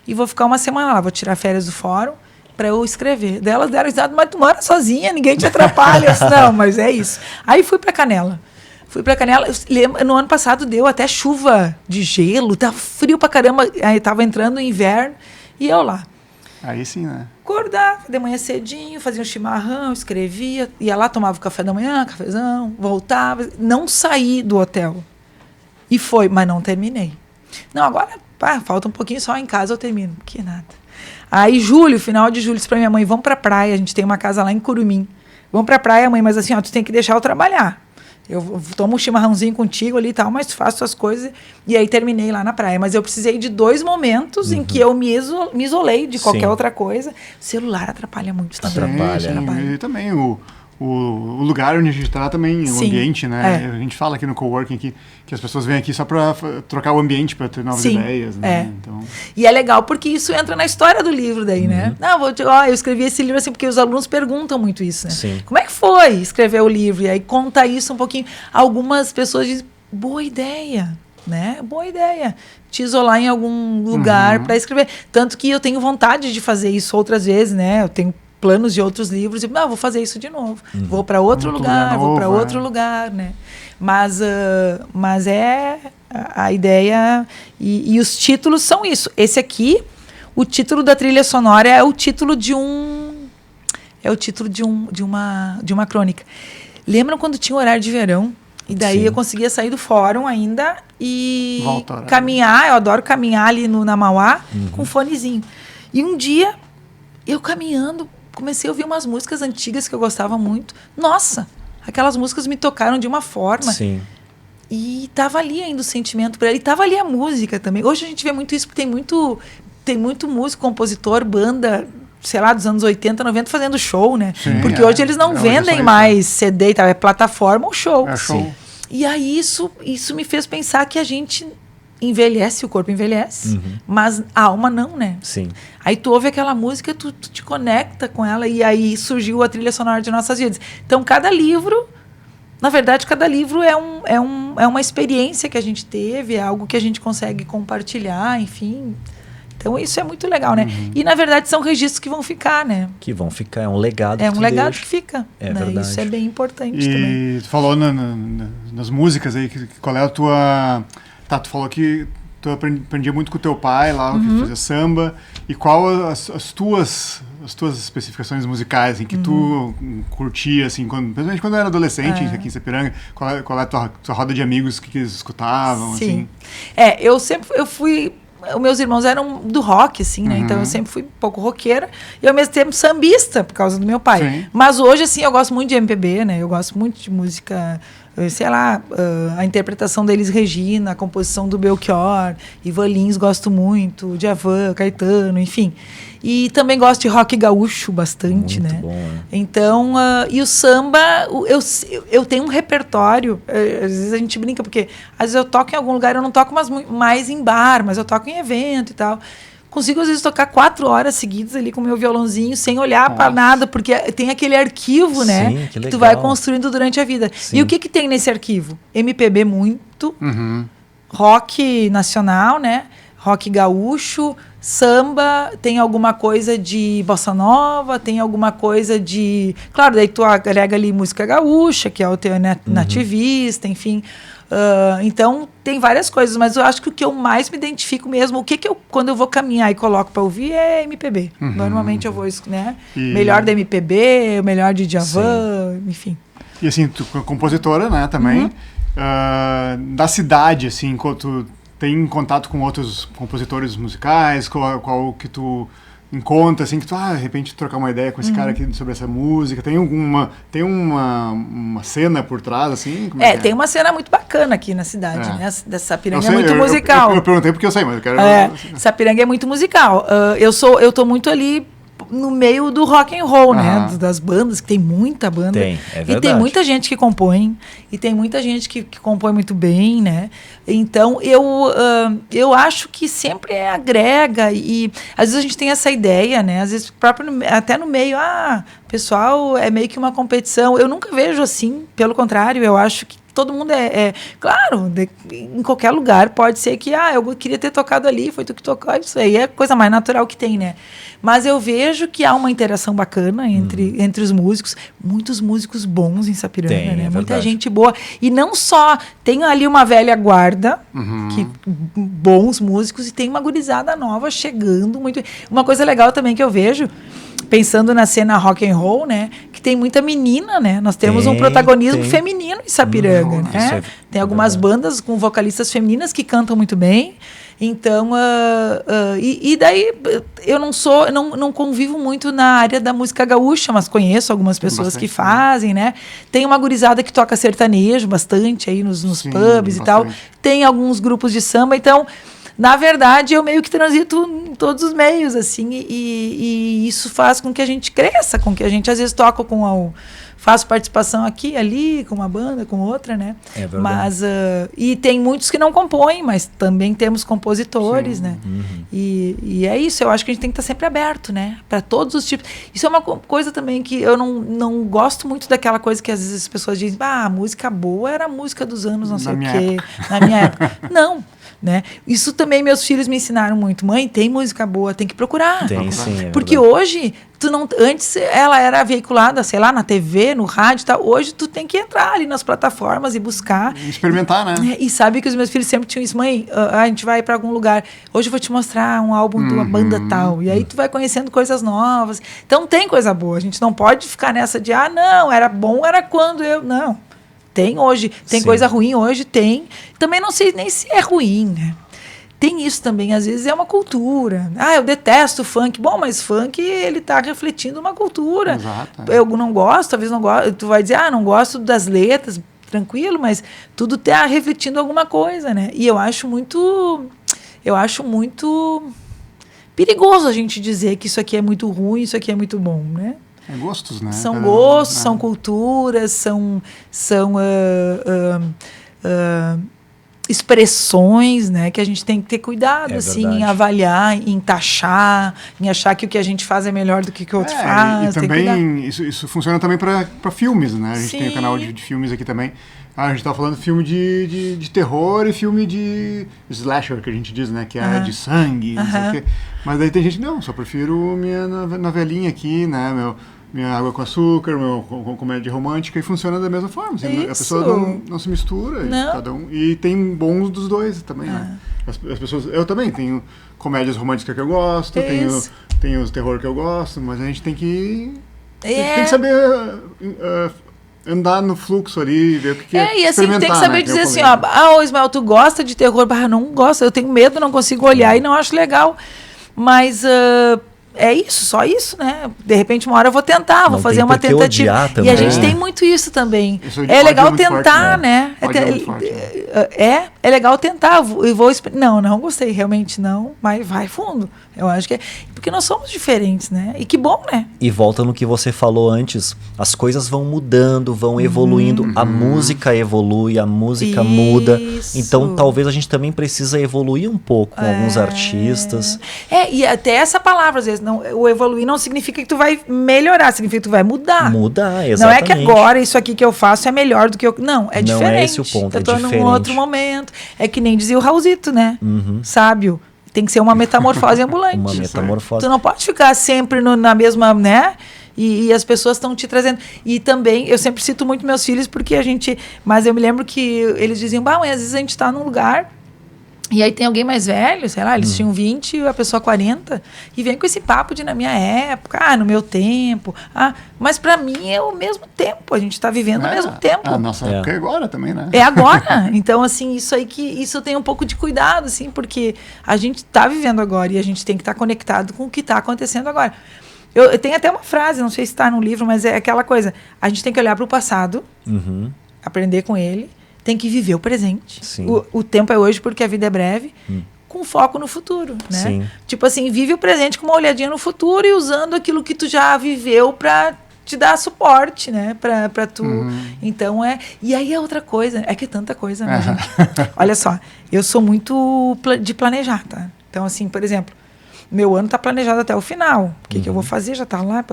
e vou ficar uma semana lá. Vou tirar férias do fórum para eu escrever. Daí elas deram risada, mas tu mora sozinha, ninguém te atrapalha. Eu disse, não, mas é isso. Aí fui para Canela. No ano passado deu até chuva de gelo, tava frio pra caramba. Aí tava entrando o inverno. E eu lá. Aí sim, né? Acordava de manhã cedinho, fazia um chimarrão, escrevia, ia lá, tomava o café da manhã, cafezão, voltava. Não saí do hotel. E foi, mas não terminei. Não, agora, falta um pouquinho só em casa eu termino. Que nada. Aí, final de julho, disse pra minha mãe, vamos pra praia, a gente tem uma casa lá em Curumim. Vamos pra praia, mãe, mas assim, tu tem que deixar eu trabalhar. Eu tomo um chimarrãozinho contigo ali e tal, mas faço as coisas. E aí terminei lá na praia. Mas eu precisei de 2 momentos em que eu me isolei de qualquer outra coisa. O celular atrapalha muito também. Atrapalha. E também o lugar onde a gente está também, o ambiente, né? A gente fala aqui no coworking que as pessoas vêm aqui só para trocar o ambiente, para ter novas ideias, né? Então... E é legal porque isso entra na história do livro daí, né? Não, eu escrevi esse livro assim porque os alunos perguntam muito isso, né? Sim. Como é que foi escrever o livro? E aí conta isso um pouquinho. Algumas pessoas dizem, boa ideia, né? Boa ideia. Te isolar em algum lugar para escrever. Tanto que eu tenho vontade de fazer isso outras vezes, né? Eu tenho planos de outros livros e vou fazer isso de novo. Vou para outro lugar, vou para outro lugar, né? Mas é a ideia e os títulos são isso. Esse aqui, o título da trilha sonora é o título de uma crônica. Lembram quando tinha horário de verão? E daí eu conseguia sair do fórum ainda e caminhar. Eu adoro caminhar ali na Mauá com fonezinho. E um dia, eu caminhando, comecei a ouvir umas músicas antigas que eu gostava muito. Nossa, aquelas músicas me tocaram de uma forma. Sim. E tava ali ainda o sentimento para ela. E tava ali a música também. Hoje a gente vê muito isso, porque tem muito músico, compositor, banda, sei lá, dos anos 80, 90 fazendo show, né? Sim, porque hoje eles não vendem mais CD e tal, é plataforma ou show. É show. E aí isso me fez pensar que a gente envelhece, o corpo envelhece, mas a alma não, né? Sim. Aí tu ouve aquela música, tu te conecta com ela e aí surgiu a trilha sonora de nossas vidas. Então, cada livro é uma experiência que a gente teve, é algo que a gente consegue compartilhar, enfim. Então, isso é muito legal, né? E, na verdade, são registros que vão ficar, né? Que vão ficar, é um legado. É um legado que fica. É né? verdade. Isso é bem importante também. E tu falou nas músicas aí, qual é a tua... Tá, tu falou que tu aprendia muito com o teu pai lá, que fazia samba. E qual as tuas especificações musicais, assim, que tu curtia, assim, principalmente quando era adolescente, aqui em Sapiranga? Qual é a tua roda de amigos que eles escutavam, Sim. assim? Eu fui... Os meus irmãos eram do rock, assim, né? Então, eu sempre fui um pouco roqueira e, ao mesmo tempo, sambista, por causa do meu pai. Sim. Mas hoje, assim, eu gosto muito de MPB, né? Eu gosto muito de música sei lá, a interpretação da Elis Regina, a composição do Belchior, Ivan Lins gosto muito, Djavan, Caetano, enfim. E também gosto de rock gaúcho bastante, muito né? bom, né? Então, e o samba, eu tenho um repertório, às vezes a gente brinca, porque às vezes eu toco em algum lugar, eu não toco mais em bar, mas eu toco em evento e tal. Consigo, às vezes, tocar 4 horas seguidas ali com o meu violãozinho, sem olhar para nada, porque tem aquele arquivo, né? Sim, que tu vai legal. construindo durante a vida. Sim. E o que tem nesse arquivo? MPB muito, rock nacional, né? Rock gaúcho, samba, tem alguma coisa de bossa nova, tem alguma coisa de... Claro, daí tu agrega ali música gaúcha, que é o teu nativista, enfim... então tem várias coisas, mas eu acho que o que eu mais me identifico mesmo, o que eu, quando eu vou caminhar e coloco para ouvir, é MPB. Normalmente eu vou, né? Melhor da MPB, melhor de Djavan, enfim. E assim, tu é compositora, né, também, da cidade, assim, enquanto tu tem contato com outros compositores musicais, qual que tu encontra, assim, que tu, de repente, trocar uma ideia com esse cara aqui sobre essa música, tem uma cena por trás, assim? Como Tem uma cena muito bacana aqui na cidade, né? Dessa Sapiranga sei, é muito musical. Eu perguntei porque eu sei, mas eu quero... Sapiranga é muito musical. Eu tô muito ali no meio do rock and roll, né? Das bandas, que tem muita banda. Tem, é verdade. E tem muita gente que compõe, e tem muita gente que compõe muito bem, né? Então, eu acho que sempre agrega, e às vezes a gente tem essa ideia, né? Às vezes, até no meio, pessoal, é meio que uma competição. Eu nunca vejo assim, pelo contrário, eu acho que todo mundo claro, em qualquer lugar pode ser que, eu queria ter tocado ali, foi tu que tocou, isso aí é a coisa mais natural que tem, né? Mas eu vejo que há uma interação bacana entre os músicos, muitos músicos bons em Sapiranga, né? Muita gente boa. E não só, tem ali uma velha guarda, bons músicos, e tem uma gurizada nova chegando muito. Uma coisa legal também que eu vejo, pensando na cena rock and roll, né, que tem muita menina, né? Nós temos um protagonismo feminino em Sapiranga, né? Tem algumas bandas com vocalistas femininas que cantam muito bem. Então, e daí eu não convivo muito na área da música gaúcha, mas conheço algumas pessoas que fazem, né? Tem uma gurizada que toca sertanejo bastante aí nos pubs e tal. Tem alguns grupos de samba, então... Na verdade, eu meio que transito em todos os meios, assim, e isso faz com que a gente cresça, com que a gente, às vezes, toca faço participação aqui, ali, com uma banda, com outra, né? É verdade. Mas, e tem muitos que não compõem, mas também temos compositores, né? E é isso, eu acho que a gente tem que estar sempre aberto, né? Para todos os tipos. Isso é uma coisa também que eu não gosto muito daquela coisa que às vezes as pessoas dizem, a música boa era a música dos anos não sei o quê, na minha época. Não. Né? Isso também meus filhos me ensinaram muito. Mãe, tem música boa, tem que procurar. Tem, sim, porque hoje, antes ela era veiculada, sei lá, na TV, no rádio e tal. Hoje tu tem que entrar ali nas plataformas e buscar. E experimentar, né? E sabe que os meus filhos sempre tinham isso. Mãe, a gente vai para algum lugar. Hoje eu vou te mostrar um álbum de uma banda tal. E aí tu vai conhecendo coisas novas. Então tem coisa boa. A gente não pode ficar nessa de, não, era bom, era quando eu... Não. Tem hoje, tem coisa ruim hoje, tem. Também não sei nem se é ruim, né? Tem isso também, às vezes é uma cultura. Eu detesto funk. Bom, mas funk, ele tá refletindo uma cultura. Exato. Eu não gosto, talvez não gosto. Tu vai dizer, não gosto das letras, tranquilo, mas tudo tá refletindo alguma coisa, né? E eu acho muito perigoso a gente dizer que isso aqui é muito ruim, isso aqui é muito bom, né? É gostos, né? São gostos, são culturas, são expressões, né, que a gente tem que ter cuidado, assim, em avaliar, em taxar, em achar que o que a gente faz é melhor do que o outro faz. E também, isso funciona também para filmes, né? A gente tem o canal de filmes aqui também. A gente estava falando de filme de terror e filme de slasher, que a gente diz, né? Que é de sangue, não sei o quê. Mas daí tem gente, não, só prefiro minha novelinha aqui, né? Minha água com açúcar, meu comédia romântica, e funciona da mesma forma. Assim, a pessoa não se mistura, cada um. E tem bons dos dois também, né? As pessoas, eu também tenho comédias românticas que eu gosto, tenho os terror que eu gosto, mas a gente tem que... A gente tem que saber andar no fluxo ali, ver o que é. E assim, tem que saber dizer assim, Ismael, tu gosta de terror? Não gosto, eu tenho medo, não consigo olhar e não acho legal. Mas é isso, só isso, né? De repente, uma hora eu vou tentar, vou Não fazer tem uma por que tentativa. odiar E também. a gente tem muito isso também. Isso É legal muito forte, tentar, né? Ódio é muito forte, É legal tentar. Não gostei, realmente não, mas vai fundo. Eu acho que é. Porque nós somos diferentes, né? E que bom, né? E volta no que você falou antes, as coisas vão mudando, vão evoluindo, a música evolui, a música muda. Então talvez a gente também precisa evoluir um pouco com alguns artistas. E até essa palavra, às vezes, não, o evoluir não significa que tu vai melhorar, significa que tu vai mudar. Mudar, exatamente. Não é que agora isso aqui que eu faço é melhor do que eu... Não, é diferente. Não é esse o ponto, eu tô diferente. num outro momento. É que nem dizia o Raulzito, né? Sábio. Tem que ser uma metamorfose ambulante. Uma metamorfose. Tu não pode ficar sempre na mesma, né? E as pessoas estão te trazendo. E também, eu sempre cito muito meus filhos, porque a gente... Mas eu me lembro que eles diziam, mas às vezes a gente tá num lugar... E aí tem alguém mais velho, sei lá, eles tinham 20 e a pessoa 40, e vem com esse papo de na minha época, no meu tempo. Mas pra mim é o mesmo tempo, a gente tá vivendo o mesmo tempo. A nossa época é agora também, né? É agora. Então, assim, isso tem um pouco de cuidado, assim, porque a gente tá vivendo agora e a gente tem que estar conectado com o que tá acontecendo agora. Eu tenho até uma frase, não sei se está no livro, mas é aquela coisa, a gente tem que olhar para o passado, aprender com ele, tem que viver o presente. O tempo é hoje porque a vida é breve, com foco no futuro, né? Sim. Tipo assim, vive o presente com uma olhadinha no futuro e usando aquilo que tu já viveu para te dar suporte, né? Pra tu. Então E aí é outra coisa, é que é tanta coisa, né, gente? Olha só, eu sou muito de planejar, tá? Então, assim, por exemplo, meu ano tá planejado até o final. O que eu vou fazer? Já tá lá,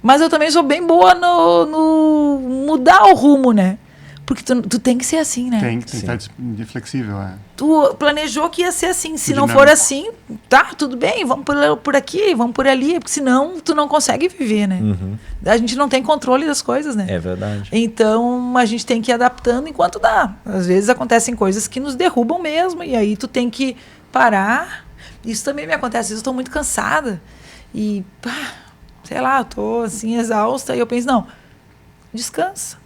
Mas eu também sou bem boa no mudar o rumo, né? Porque tu tem que ser assim, né? Tem que estar flexível, Tu planejou que ia ser assim. Se não dinâmico. for assim, tá, tudo bem, vamos por aqui, vamos por ali. Porque senão tu não consegue viver, né? A gente não tem controle das coisas, né? É verdade. Então, a gente tem que ir adaptando enquanto dá. Às vezes acontecem coisas que nos derrubam mesmo. E aí tu tem que parar. Isso também me acontece. Às vezes eu estou muito cansada. E, sei lá, eu tô assim, exausta. E eu penso, não, descansa.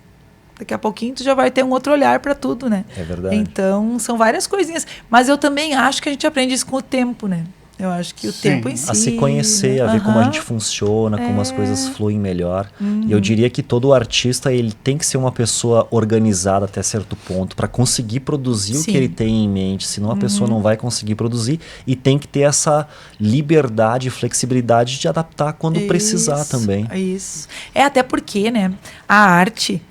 Daqui a pouquinho tu já vai ter um outro olhar para tudo, né? É verdade. Então, são várias coisinhas. Mas eu também acho que a gente aprende isso com o tempo, né? Eu acho que o tempo em si... A se conhecer, a ver como a gente funciona, como as coisas fluem melhor. E eu diria que todo artista, ele tem que ser uma pessoa organizada até certo ponto para conseguir produzir o que ele tem em mente. Senão a pessoa não vai conseguir produzir e tem que ter essa liberdade e flexibilidade de adaptar quando precisar também. Isso. Até porque, né? A arte...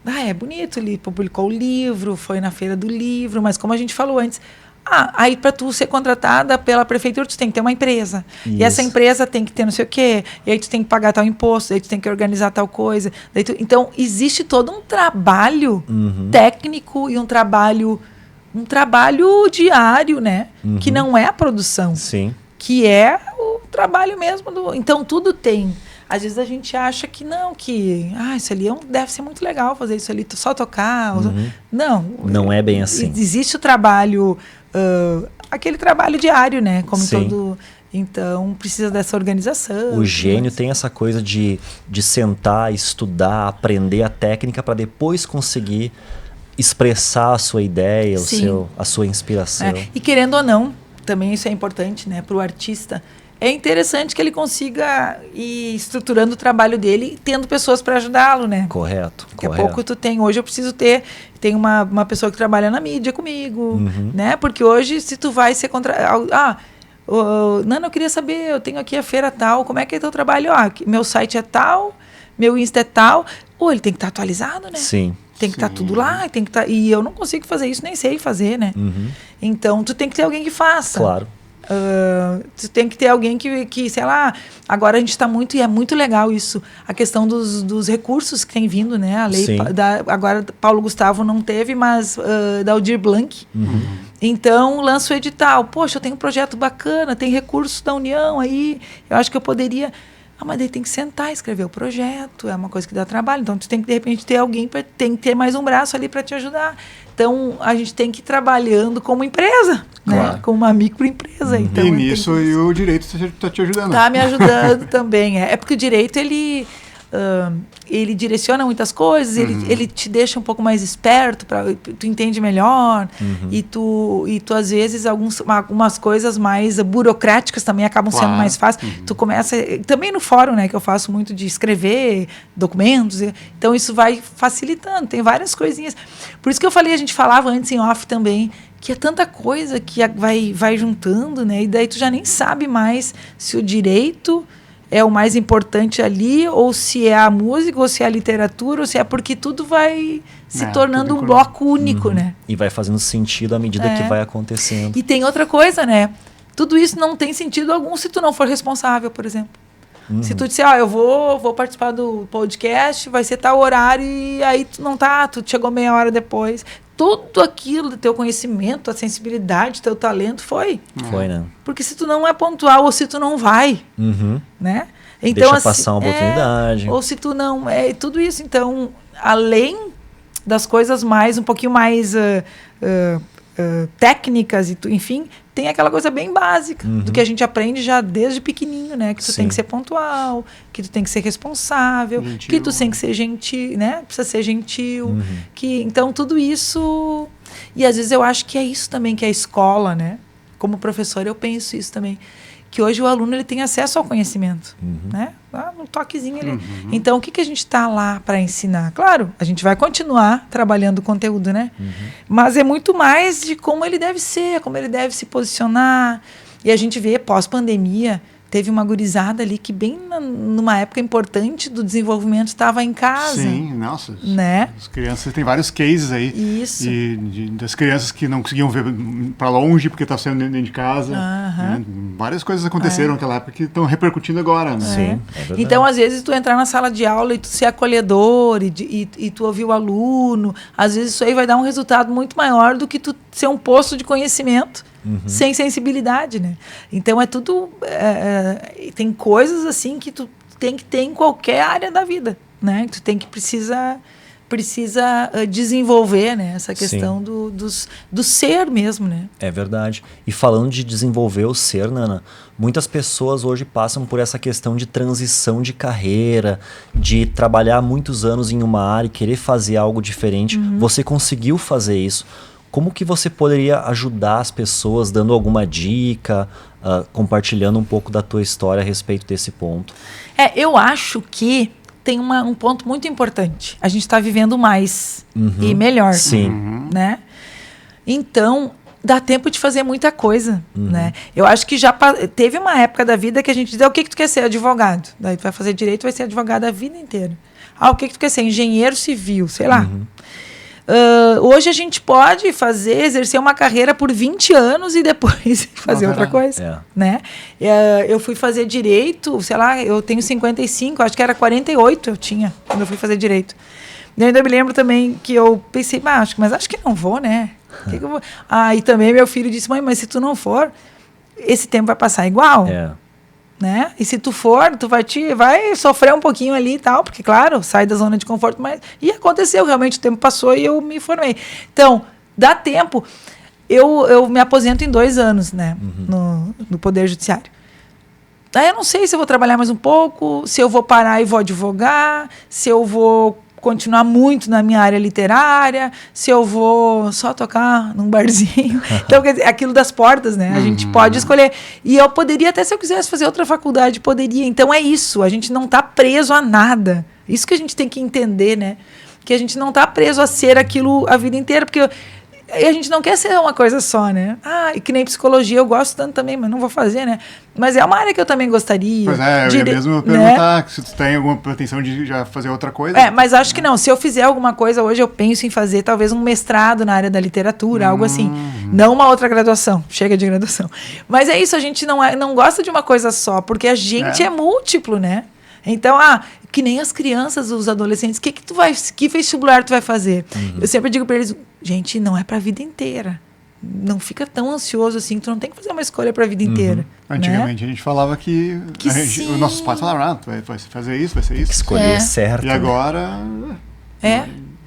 é bonito, ele publicou o livro, foi na feira do livro, mas como a gente falou antes, aí para tu ser contratada pela prefeitura, tu tem que ter uma empresa. Isso. E essa empresa tem que ter não sei o quê, e aí tu tem que pagar tal imposto, aí tu tem que organizar tal coisa. Então, existe todo um trabalho técnico e um trabalho diário, né? Que não é a produção. Sim. Que é o trabalho mesmo. Então, tudo tem... Às vezes a gente acha que não, que isso ali deve ser muito legal fazer isso ali, só tocar. Não. Não é bem assim. Existe o trabalho, aquele trabalho diário, né? Como Sim. todo. Então, precisa dessa organização. O gênio tem essa coisa de sentar, estudar, aprender a técnica para depois conseguir expressar a sua ideia, a sua inspiração. E querendo ou não, também isso é importante, né? Para o artista. É interessante que ele consiga ir estruturando o trabalho dele, tendo pessoas para ajudá-lo, né? Correto. Daqui a pouco tu tem... Hoje eu preciso tem uma pessoa que trabalha na mídia comigo, né? Porque hoje, se tu vai ser Nana, eu queria saber, eu tenho aqui a feira tal, como é que é teu trabalho? Meu site é tal, meu Insta é tal. Ele tem que estar atualizado, né? Sim. Tem que estar tudo lá, tem que estar... E eu não consigo fazer isso, nem sei fazer, né? Então, tu tem que ter alguém que faça. Claro. Tu tem que ter alguém que, sei lá, agora a gente está muito, e é muito legal isso, a questão dos recursos que tem vindo, né? A lei agora Paulo Gustavo não teve, mas da Aldir Blanc. Então, lança o edital. Poxa, eu tenho um projeto bacana, tem recursos da União aí, eu acho que eu poderia... mas daí tem que sentar e escrever o projeto, é uma coisa que dá trabalho, então tu tem que, de repente, ter alguém, tem que ter mais um braço ali para te ajudar. Então, a gente tem que ir trabalhando como empresa, né? Como uma microempresa. Então, e nisso, o direito está te ajudando. Está me ajudando também. É porque o direito, ele... ele direciona muitas coisas, ele te deixa um pouco mais esperto, tu entende melhor, e tu às vezes algumas coisas mais burocráticas também acabam sendo mais fáceis. Tu começa, também no fórum, né, que eu faço muito de escrever documentos, então isso vai facilitando, tem várias coisinhas. Por isso que eu falei, a gente falava antes em off também, que é tanta coisa que vai juntando, né, e daí tu já nem sabe mais se o direito é o mais importante ali, ou se é a música, ou se é a literatura, ou se é porque tudo vai se tornando um bloco único, né? E vai fazendo sentido à medida que vai acontecendo. E tem outra coisa, né? Tudo isso não tem sentido algum se tu não for responsável, por exemplo. Se tu disser, eu vou participar do podcast, vai ser tal horário, e aí tu não tá, tu chegou meia hora depois. Tudo aquilo do teu conhecimento, a sensibilidade, teu talento foi. Foi, né? Porque se tu não é pontual, ou se tu não vai, né? Então, deixa passar uma oportunidade. Ou se tu não... tudo isso. Então, além das coisas mais, um pouquinho mais técnicas, enfim, tem aquela coisa bem básica do que a gente aprende já desde pequenininho, né? Que tu tem que ser pontual, que tu tem que ser responsável, que tu tem que ser gentil, né? Precisa ser gentil. Então, tudo isso... E às vezes eu acho que é isso também, que é a escola, né? Como professor, eu penso isso também. Que hoje o aluno ele tem acesso ao conhecimento, né? Um toquezinho ali. Então, o que a gente está lá para ensinar? Claro, a gente vai continuar trabalhando o conteúdo, né? Mas é muito mais de como ele deve ser, como ele deve se posicionar. E a gente vê, pós-pandemia, teve uma gurizada ali que bem numa época importante do desenvolvimento estava em casa. Sim, nossa. Né? As crianças, tem vários cases aí. Isso. Das crianças que não conseguiam ver para longe porque estavam sendo dentro de casa. Né? Várias coisas aconteceram naquela época que estão repercutindo agora. Né? Sim, é verdade. Então, às vezes, tu entrar na sala de aula e tu ser acolhedor e tu ouvir o aluno, às vezes isso aí vai dar um resultado muito maior do que tu ser um poço de conhecimento sem sensibilidade, né? Então, é tudo... tem coisas, assim, que tu tem que ter em qualquer área da vida, né? Tu tem que precisa desenvolver, né? Essa questão do ser mesmo, né? É verdade. E falando de desenvolver o ser, Nana, muitas pessoas hoje passam por essa questão de transição de carreira, de trabalhar muitos anos em uma área e querer fazer algo diferente. Você conseguiu fazer isso. Como que você poderia ajudar as pessoas, dando alguma dica, compartilhando um pouco da tua história a respeito desse ponto? Eu acho que tem um ponto muito importante. A gente está vivendo mais e melhor. Sim. Né? Então, dá tempo de fazer muita coisa. Né? Eu acho que já teve uma época da vida que a gente dizia, o que tu quer ser? Advogado. Daí tu vai fazer direito, vai ser advogado a vida inteira. O que tu quer ser? Engenheiro civil, sei lá. Hoje a gente pode exercer uma carreira por 20 anos e depois fazer outra coisa. Né? Eu fui fazer direito, sei lá, eu tenho 55, acho que era 48 eu tinha quando eu fui fazer direito. Eu ainda me lembro também que eu pensei, mas acho que não vou, né? Que eu vou? E também meu filho disse, mãe, mas se tu não for, esse tempo vai passar igual. Né? E se tu for, tu vai sofrer um pouquinho ali e tal, porque, claro, sai da zona de conforto, mas... E aconteceu, realmente, o tempo passou e eu me formei. Então, dá tempo. Eu me aposento em 2 anos, né? No Poder Judiciário. Aí eu não sei se eu vou trabalhar mais um pouco, se eu vou parar e vou advogar, se eu vou continuar muito na minha área literária, se eu vou só tocar num barzinho. Então, quer dizer, aquilo das portas, né? A gente pode escolher. E eu poderia, até se eu quisesse fazer outra faculdade, poderia. Então, é isso. A gente não está preso a nada. Isso que a gente tem que entender, né? Que a gente não está preso a ser aquilo a vida inteira, porque a gente não quer ser uma coisa só, né? E que nem psicologia, eu gosto tanto também, mas não vou fazer, né? Mas é uma área que eu também gostaria. Pois eu ia mesmo perguntar se tu tem alguma pretensão de já fazer outra coisa. Mas acho que não. Se eu fizer alguma coisa, hoje eu penso em fazer talvez um mestrado na área da literatura, algo assim. Não uma outra graduação. Chega de graduação. Mas é isso, a gente não gosta de uma coisa só, porque a gente é múltiplo, né? Então, que nem as crianças, os adolescentes, que vestibular tu vai fazer? Eu sempre digo para eles, gente, não é para a vida inteira. Não fica tão ansioso assim, tu não tem que fazer uma escolha para a vida inteira. Antigamente, né? A gente falava que os nossos pais falavam, tu vai fazer isso, vai ser isso. Escolher certo. E agora...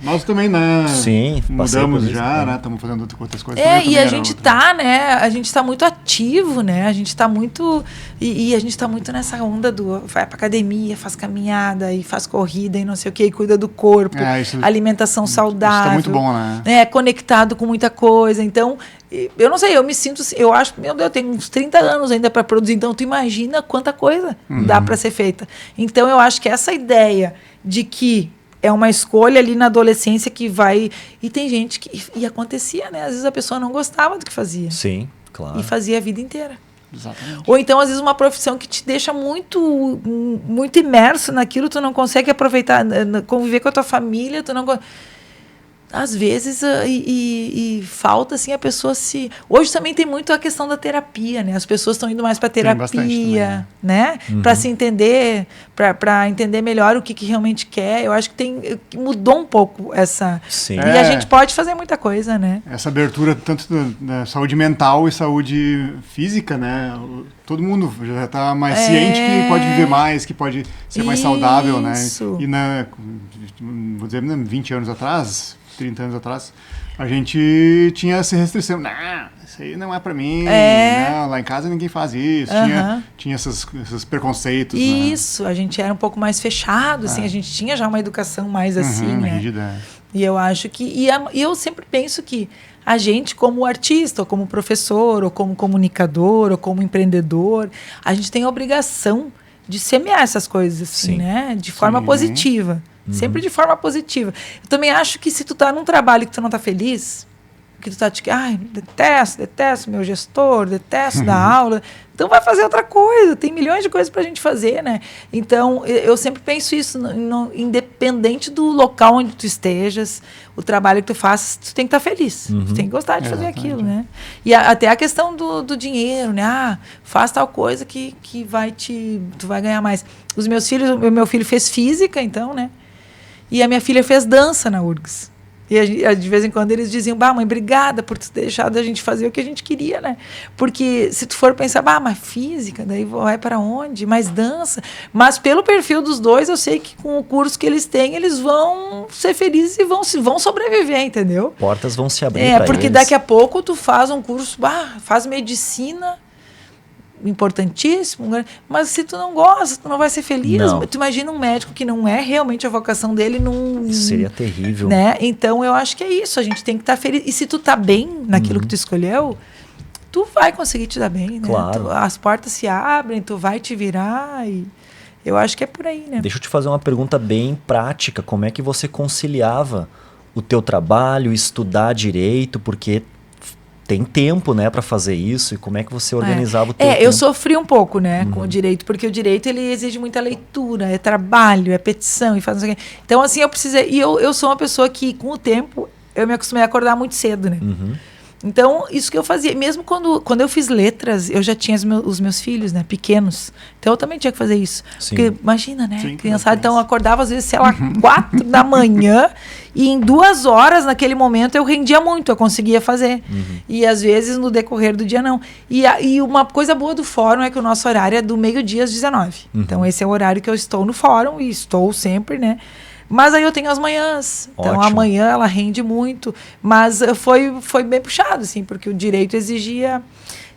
Nós também, né? Sim, passei por mudamos isso, já, né? né? Estamos fazendo outras coisas. Também E a era gente outra. tá, né? A gente tá muito ativo, né? A gente tá muito. E a gente tá muito nessa onda do vai pra academia, faz caminhada e faz corrida e não sei o quê, e cuida do corpo, alimentação saudável. Isso tá muito bom, né? Conectado com muita coisa. Então, eu não sei, eu me sinto. Eu acho, meu Deus, eu tenho uns 30 anos ainda para produzir. Então, tu imagina quanta coisa dá para ser feita. Então, eu acho que essa ideia de que é uma escolha ali na adolescência que vai... E tem gente que... E acontecia, né? Às vezes a pessoa não gostava do que fazia. Sim, claro. E fazia a vida inteira. Exatamente. Ou então, às vezes, uma profissão que te deixa muito imerso naquilo, tu não consegue aproveitar, conviver com a tua família, tu não... Às vezes, e falta, assim, a pessoa se... Hoje também tem muito a questão da terapia, né? As pessoas estão indo mais para terapia, né? Para se entender, para entender melhor o que realmente quer. Eu acho que mudou um pouco essa... Sim. E a gente pode fazer muita coisa, né? Essa abertura tanto da saúde mental e saúde física, né? Todo mundo já está mais ciente que pode viver mais, que pode ser mais saudável, né? E vou dizer, 20 anos atrás... 30 anos atrás, a gente tinha essa restrição. Não, isso aí não é pra mim. Não, lá em casa ninguém faz isso. Tinha esses preconceitos. Isso, né? A gente era um pouco mais fechado, assim, a gente tinha já uma educação mais assim, né? Rígida. E eu acho que... E eu sempre penso que a gente, como artista, ou como professor, ou como comunicador, ou como empreendedor, a gente tem a obrigação de semear essas coisas, assim, né? De forma positiva. Sempre de forma positiva. Eu também acho que se tu tá num trabalho que tu não tá feliz, que tu tá tipo, detesto meu gestor, detesto dar aula, então vai fazer outra coisa. Tem milhões de coisas pra gente fazer, né? Então, eu sempre penso isso, independente do local onde tu estejas, o trabalho que tu faças, tu tem que estar feliz. Tu tem que gostar de fazer aquilo, né? E até a questão do dinheiro, né? Faz tal coisa que tu vai ganhar mais. Os meus filhos, o meu filho fez física, então, né? E a minha filha fez dança na URGS. E de vez em quando eles diziam, mãe, obrigada por ter deixado a gente fazer o que a gente queria, né? Porque se tu for pensar, mas física, daí vai para onde? Mais dança. Mas pelo perfil dos dois, eu sei que com o curso que eles têm, eles vão ser felizes e vão sobreviver, entendeu? Portas vão se abrir porque daqui a pouco tu faz um curso, faz medicina, importantíssimo, mas se tu não gosta, tu não vai ser feliz. Não. Tu imagina um médico que não é realmente a vocação dele, não... Seria terrível. Né? Então, eu acho que é isso, a gente tem que estar feliz. E se tu tá bem naquilo que tu escolheu, tu vai conseguir te dar bem, né? Claro. As portas se abrem, tu vai te virar e... Eu acho que é por aí, né? Deixa eu te fazer uma pergunta bem prática. Como é que você conciliava o teu trabalho, estudar direito, porque... Tem tempo, né, para fazer isso, e como é que você organizava o tempo? Eu sofri um pouco, né, com o direito, porque o direito ele exige muita leitura, é trabalho, é petição e faz não sei o quê. Então assim, eu precisei, e eu sou uma pessoa que com o tempo eu me acostumei a acordar muito cedo, né? Então, isso que eu fazia, mesmo quando eu fiz letras, eu já tinha os meus filhos, né, pequenos. Então, eu também tinha que fazer isso. Sim. Porque, imagina, né, Sim, criançada, então eu acordava às vezes, sei lá, 4 da manhã, e em 2 horas, naquele momento, eu rendia muito, eu conseguia fazer. E às vezes, no decorrer do dia, não. E uma coisa boa do fórum é que o nosso horário é do meio-dia às 19. Então, esse é o horário que eu estou no fórum, e estou sempre, né. Mas aí eu tenho as manhãs. Então, Ótimo. amanhã ela rende muito. Mas foi bem puxado, assim, porque o direito exigia...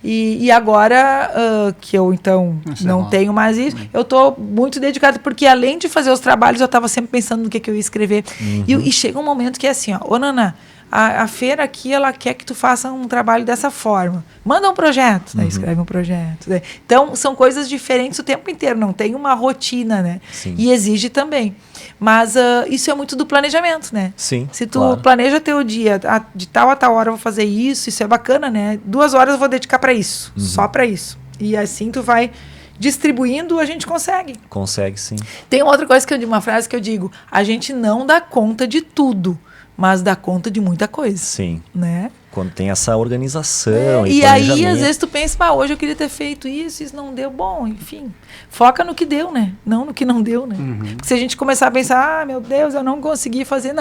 E agora que eu, então, não tenho mais isso, eu estou muito dedicada, porque além de fazer os trabalhos, eu estava sempre pensando no que eu ia escrever. E chega um momento que é assim, ô Nana, a feira aqui, ela quer que tu faça um trabalho dessa forma. Manda um projeto, daí escreve um projeto. Daí. Então, são coisas diferentes o tempo inteiro, não tem uma rotina, né? Sim. E exige também. Mas isso é muito do planejamento, né? Sim, Se tu claro. planeja teu dia, de tal a tal hora eu vou fazer isso é bacana, né? 2 horas eu vou dedicar para isso, só para isso. E assim tu vai distribuindo, a gente consegue. Consegue, sim. Tem outra coisa uma frase que eu digo, a gente não dá conta de tudo, mas dá conta de muita coisa. Sim. Né? Quando tem essa organização E aí, às vezes, tu pensa, hoje eu queria ter feito isso não deu. Bom, enfim. Foca no que deu, né? Não no que não deu, né? Porque se a gente começar a pensar, meu Deus, eu não consegui fazer,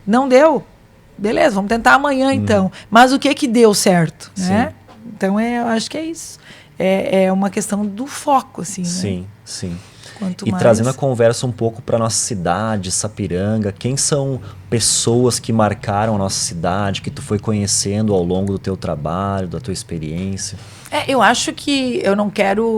não deu. Beleza, vamos tentar amanhã, então. Mas o que deu certo, né? Então, eu acho que é isso. É uma questão do foco, assim, né? Sim, sim. E trazendo a conversa um pouco para nossa cidade, Sapiranga, quem são pessoas que marcaram a nossa cidade, que tu foi conhecendo ao longo do teu trabalho, da tua experiência? Eu acho que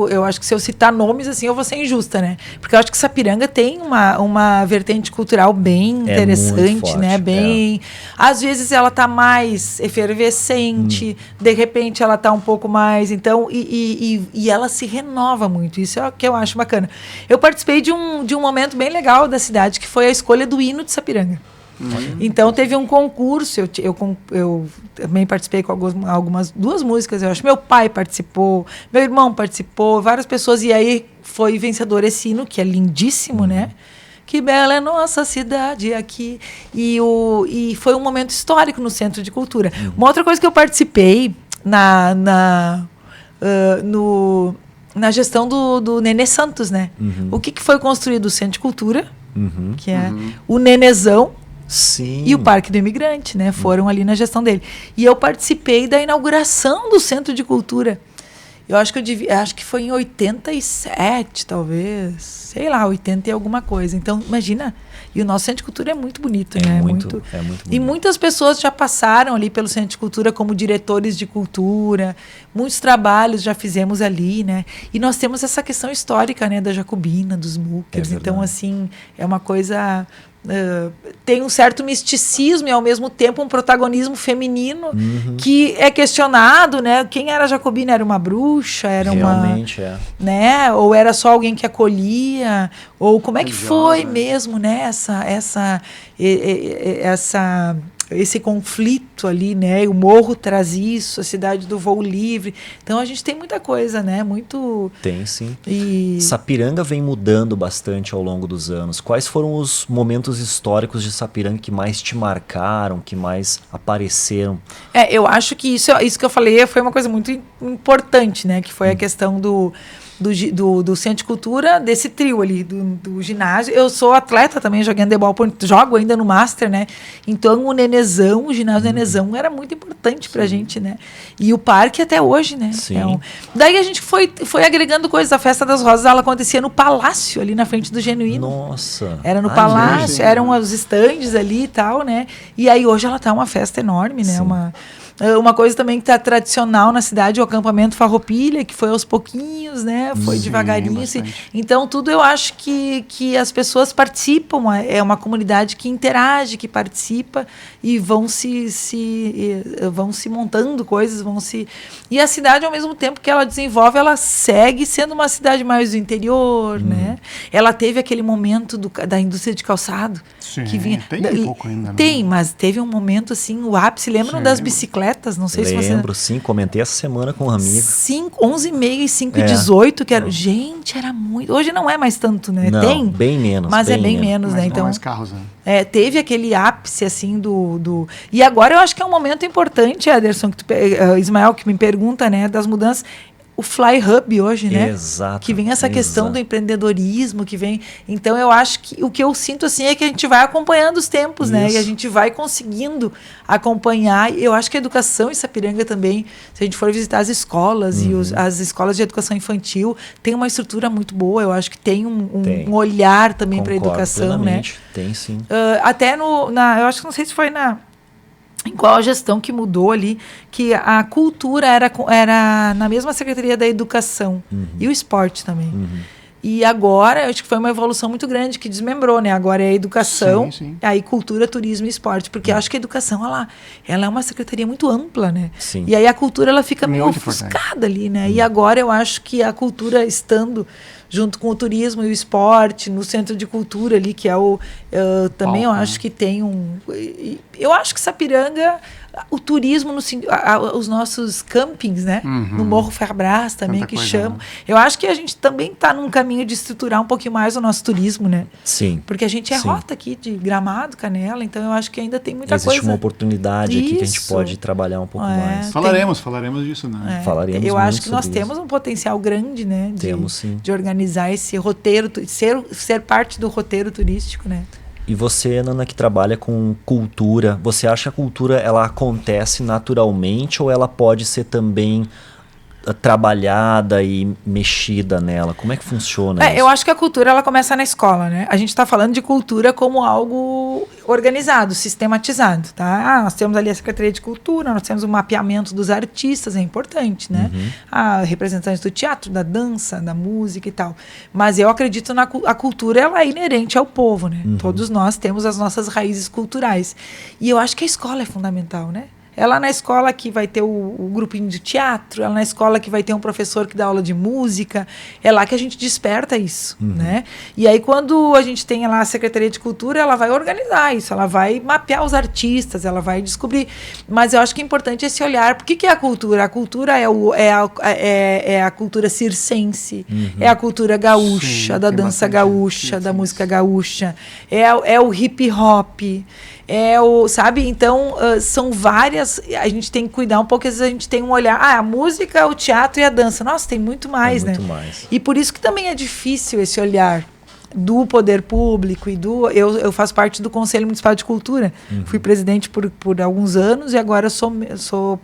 eu acho que se eu citar nomes assim, eu vou ser injusta, né? Porque eu acho que Sapiranga tem uma vertente cultural bem interessante, forte, né? Bem, às vezes ela tá mais efervescente, de repente ela tá um pouco mais, então, e ela se renova muito, isso é o que eu acho bacana. Eu participei de um momento bem legal da cidade, que foi a escolha do hino de Sapiranga. Então teve um concurso, eu também participei com algumas 2 músicas, eu acho. Meu pai participou, meu irmão participou, várias pessoas, e aí foi vencedor esse hino, que é lindíssimo, né? Que bela é nossa cidade aqui. E foi um momento histórico no Centro de Cultura. Uma outra coisa que eu participei na gestão do Nenê Santos, né? O que foi construído? O Centro de Cultura, que é o Nenezão, Sim. e o Parque do Imigrante, né? Foram ali na gestão dele. E eu participei da inauguração do Centro de Cultura. Eu acho que foi em 87, talvez. Sei lá, 80 e alguma coisa. Então, imagina. E o nosso Centro de Cultura é muito bonito, né? É muito bonito. E muitas pessoas já passaram ali pelo Centro de Cultura como diretores de cultura. Muitos trabalhos já fizemos ali, né? E nós temos essa questão histórica, né? Da Jacobina, dos Muckers. Então, assim, é uma coisa... tem um certo misticismo e ao mesmo tempo um protagonismo feminino que é questionado, né? Quem era Jacobina? Era uma bruxa? Era realmente né? Ou era só alguém que acolhia? Ou como é que foi mesmo, né? Esse conflito ali, né? O morro traz isso, a cidade do voo livre. Então a gente tem muita coisa, né? Muito... Tem, sim. Sapiranga vem mudando bastante ao longo dos anos. Quais foram os momentos históricos de Sapiranga que mais te marcaram, que mais apareceram? Eu acho que isso que eu falei foi uma coisa muito importante, né? Que foi a questão do Centro de Cultura, desse trio ali, do ginásio. Eu sou atleta também, joguei handebol, jogo ainda no Master, né? Então o ginásio Nenezão era muito importante pra gente, né? E o parque até hoje, né? Sim. Daí a gente foi agregando coisas. A Festa das Rosas, ela acontecia no Palácio, ali na frente do Genuíno. Nossa! Era no Palácio, eram os estandes ali e tal, né? E aí hoje ela tá uma festa enorme, né? Uma coisa também que está tradicional na cidade é o acampamento Farroupilha, que foi aos pouquinho, né? Foi devagarinho. Assim. Então, tudo eu acho que as pessoas participam, é uma comunidade que interage, que participa e vão se montando coisas, E a cidade, ao mesmo tempo que ela desenvolve, ela segue sendo uma cidade mais do interior, né? Ela teve aquele momento da indústria de calçado. Sim, que vinha, tem um pouco ainda. Tem, mas teve um momento, assim, o ápice. Lembram das bicicletas? Não sei se você... Lembro, sim. Comentei essa semana com um amigo. 11,5 e 5,18, que era... Gente, era muito... Hoje não é mais tanto, né? Não, tem, bem menos. mas é bem menos, né? Então, mais carros, né? Teve aquele ápice, assim, do... E agora eu acho que é um momento importante, Ederson, Ismael, que me pergunta, né, das mudanças... O Fly Hub hoje, né? Exato. Que vem essa questão do empreendedorismo, que vem... Então, eu acho que o que eu sinto, assim, é que a gente vai acompanhando os tempos, né? E a gente vai conseguindo acompanhar. Eu acho que a educação em Sapiranga também, se a gente for visitar as escolas e as escolas de educação infantil, tem uma estrutura muito boa. Eu acho que tem um olhar também para a educação, plenamente. né? Tem, sim. Até eu acho que não sei se foi em qual a gestão que mudou ali, que a cultura era na mesma Secretaria da Educação e o esporte também. E agora, acho que foi uma evolução muito grande que desmembrou, né? Agora é a educação, aí cultura, turismo e esporte. Porque eu acho que a educação, ela é uma secretaria muito ampla, né? Sim. E aí a cultura, ela fica meio Muito ofuscada ali, né? E agora eu acho que a cultura estando junto com o turismo e o esporte, no centro de cultura ali, que é também eu acho que tem eu acho que Sapiranga, o turismo, os nossos campings, né? No Morro Ferbras também, que chamam. Eu acho que a gente também está num caminho de estruturar um pouquinho mais o nosso turismo, né? Sim. Porque a gente é rota aqui de Gramado, Canela, então eu acho que ainda tem muita coisa. Existe uma oportunidade aqui que a gente pode trabalhar um pouco mais. Falaremos disso, né? Falaremos eu acho que nós isso. temos um potencial grande, né? Temos, sim. De organizar esse roteiro, ser parte do roteiro turístico, né? E você, Nana, que trabalha com cultura, você acha que a cultura ela acontece naturalmente ou ela pode ser também trabalhada e mexida nela? Como é que funciona isso? Eu acho que a cultura ela começa na escola, né? A gente está falando de cultura como algo organizado, sistematizado, tá? Nós temos ali a Secretaria de Cultura, nós temos o mapeamento dos artistas, é importante, né? Representantes do teatro, da dança, da música e tal. Mas eu acredito a cultura, ela é inerente ao povo, né? Todos nós temos as nossas raízes culturais. E eu acho que a escola é fundamental, né? É lá na escola que vai ter o grupinho de teatro, é lá na escola que vai ter um professor que dá aula de música, é lá que a gente desperta isso, né? E aí quando a gente tem lá a Secretaria de Cultura, ela vai organizar isso, ela vai mapear os artistas, ela vai descobrir. Mas eu acho que é importante esse olhar. Por que é a cultura? A cultura é a cultura circense, é a cultura gaúcha, da dança gaúcha, da música gaúcha, é o hip hop, sabe? Então, são várias. A gente tem que cuidar um pouco, às vezes a gente tem um olhar. A música, o teatro e a dança. Nossa, tem muito mais, né? Muito mais. E por isso que também é difícil esse olhar do poder público e eu faço parte do Conselho Municipal de Cultura. Fui presidente por alguns anos e agora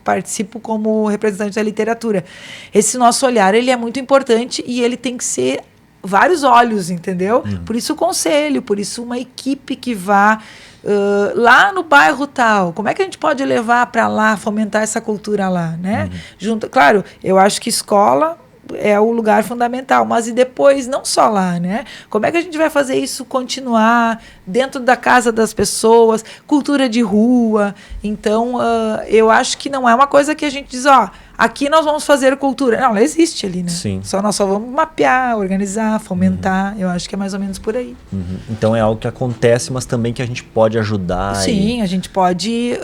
participo como representante da literatura. Esse nosso olhar, ele é muito importante e ele tem que ser vários olhos, entendeu? Por isso o conselho, por isso uma equipe que vá lá no bairro tal, como é que a gente pode levar para lá, fomentar essa cultura lá, né? Claro, eu acho que escola é o lugar fundamental, mas e depois, não só lá, né? Como é que a gente vai fazer isso continuar dentro da casa das pessoas, cultura de rua? Então, eu acho que não é uma coisa que a gente diz, aqui nós vamos fazer cultura. Não, ela existe ali, né? Sim. Nós só vamos mapear, organizar, fomentar. Eu acho que é mais ou menos por aí. Então é algo que acontece, mas também que a gente pode ajudar. Sim, a gente pode,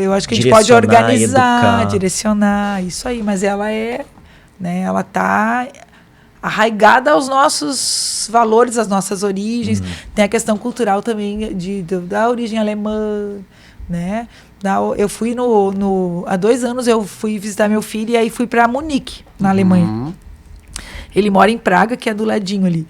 eu acho que a gente pode organizar, direcionar, isso aí. Mas ela né, ela está arraigada aos nossos valores, às nossas origens. Tem a questão cultural também da origem alemã, né? Eu fui há 2 anos eu fui visitar meu filho e aí fui para Munique, na Alemanha. Ele mora em Praga, que é do ladinho ali.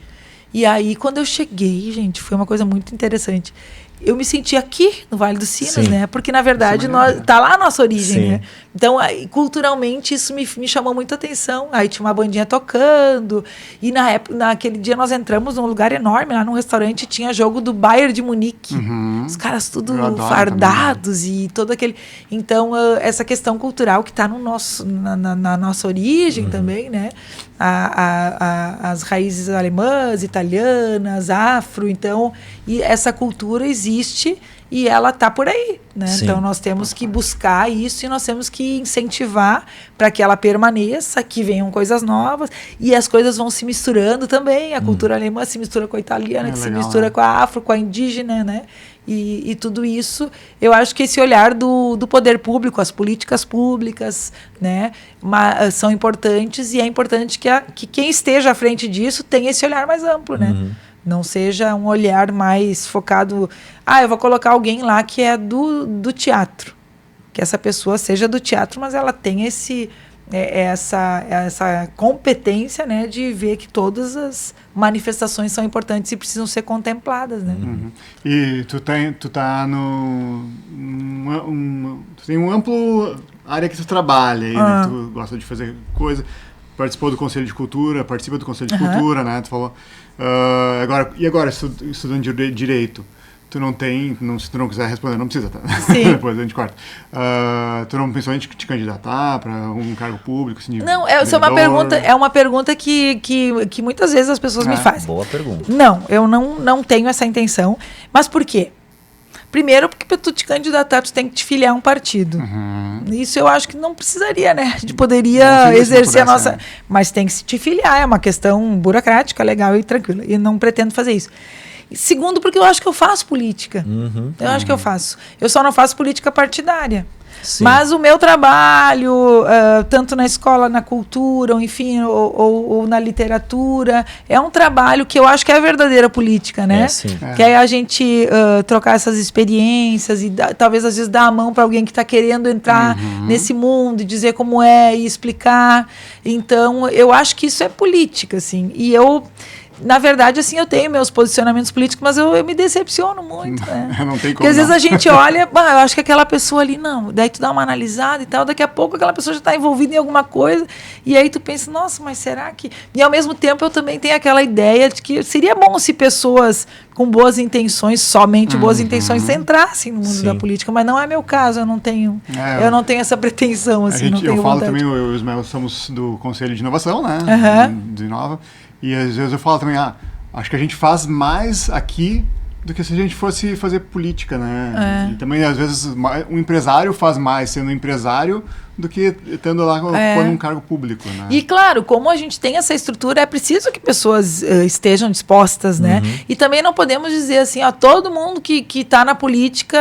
E aí, quando eu cheguei, gente, foi uma coisa muito interessante. Eu me senti aqui no Vale dos Sinos, né? Porque, na verdade, tá lá a nossa origem, né? Então, culturalmente, isso me chamou muita atenção. Aí tinha uma bandinha tocando. E naquele dia nós entramos num lugar enorme, lá num restaurante, tinha jogo do Bayern de Munique. Os caras tudo fardados também, e todo aquele... Então, essa questão cultural que está na nossa origem também, né? As raízes alemãs, italianas, afro, então, e essa cultura existe e ela está por aí, né? Então nós temos que buscar isso e nós temos que incentivar para que ela permaneça, que venham coisas novas e as coisas vão se misturando também, a cultura alemã se mistura com a italiana, que se mistura com a afro, com a indígena, né? E tudo isso, eu acho que esse olhar do poder público, as políticas públicas, né, são importantes e é importante que quem esteja à frente disso tenha esse olhar mais amplo, né? Não seja um olhar mais focado... eu vou colocar alguém lá que é do teatro. Que essa pessoa seja do teatro, mas ela tem essa competência, né, de ver que todas as manifestações são importantes e precisam ser contempladas, né? E tu tá tu tem um amplo área que tu trabalha aí, né? Tu gosta de fazer coisa, participou do Conselho de Cultura, participa do Conselho de Cultura, né? Tu falou. Agora estudando Direito, tu não tem, se tu não quiser responder, não precisa, tá? Sim. Depois a gente corta. Tu não pensou em te candidatar para um cargo público? Assim, não, essa é uma pergunta que muitas vezes as pessoas me fazem. Boa pergunta. Não, eu não tenho essa intenção. Mas por quê? Primeiro, porque para tu te candidatar, tu tem que te filiar a um partido. Isso eu acho que não precisaria, né? A gente poderia exercer a nossa... Mas tem que se te filiar, é uma questão burocrática, legal e tranquila. E não pretendo fazer isso. Segundo, porque eu acho que eu faço política. Eu acho que eu faço. Eu só não faço política partidária. Sim. Mas o meu trabalho, tanto na escola, na cultura, ou, enfim, ou na literatura, é um trabalho que eu acho que é a verdadeira política, né? Que é a gente trocar essas experiências e talvez às vezes dar a mão para alguém que está querendo entrar nesse mundo e dizer como é e explicar. Então, eu acho que isso é política, assim. E eu na verdade, assim, eu tenho meus posicionamentos políticos, mas eu me decepciono muito, né? Não tem como. Porque às vezes a gente olha, eu acho que aquela pessoa ali, não, daí tu dá uma analisada e tal, daqui a pouco aquela pessoa já está envolvida em alguma coisa, e aí tu pensa, nossa, mas será que... E ao mesmo tempo eu também tenho aquela ideia de que seria bom se pessoas com boas intenções, somente boas intenções, entrassem no mundo da política, mas não é meu caso, eu não tenho essa pretensão, assim, não tenho eu falo vontade. também, eu e o Ismael somos do Conselho de Inovação, né? Do Inova. E às vezes eu falo também, acho que a gente faz mais aqui do que se a gente fosse fazer política, né? E também, às vezes, um empresário faz mais sendo empresário do que estando lá ocupando um cargo público, né? E, claro, como a gente tem essa estrutura, é preciso que pessoas estejam dispostas, né? E também não podemos dizer assim, todo mundo que está na política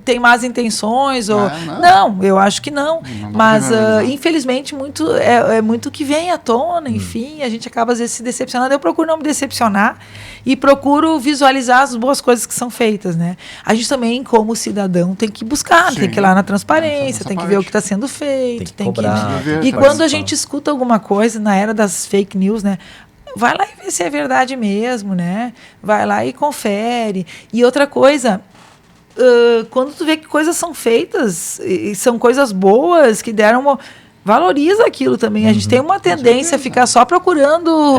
tem más intenções, ou... Não, eu acho que não. Mas, infelizmente, é muito que vem à tona, enfim, a gente acaba, às vezes, se decepcionando. Eu procuro não me decepcionar e procuro visualizar as boas coisas que são feitas, né? A gente também, como cidadão, tem que buscar, tem que ir lá na transparência, tem que ver o que está sendo feito, tem que cobrar, e quando a gente escuta alguma coisa na era das fake news, né? Vai lá e vê se é verdade mesmo, né? Vai lá e confere. E outra coisa, quando tu vê que coisas são feitas e são coisas boas que deram valoriza aquilo também. A gente tem uma tendência a ficar só procurando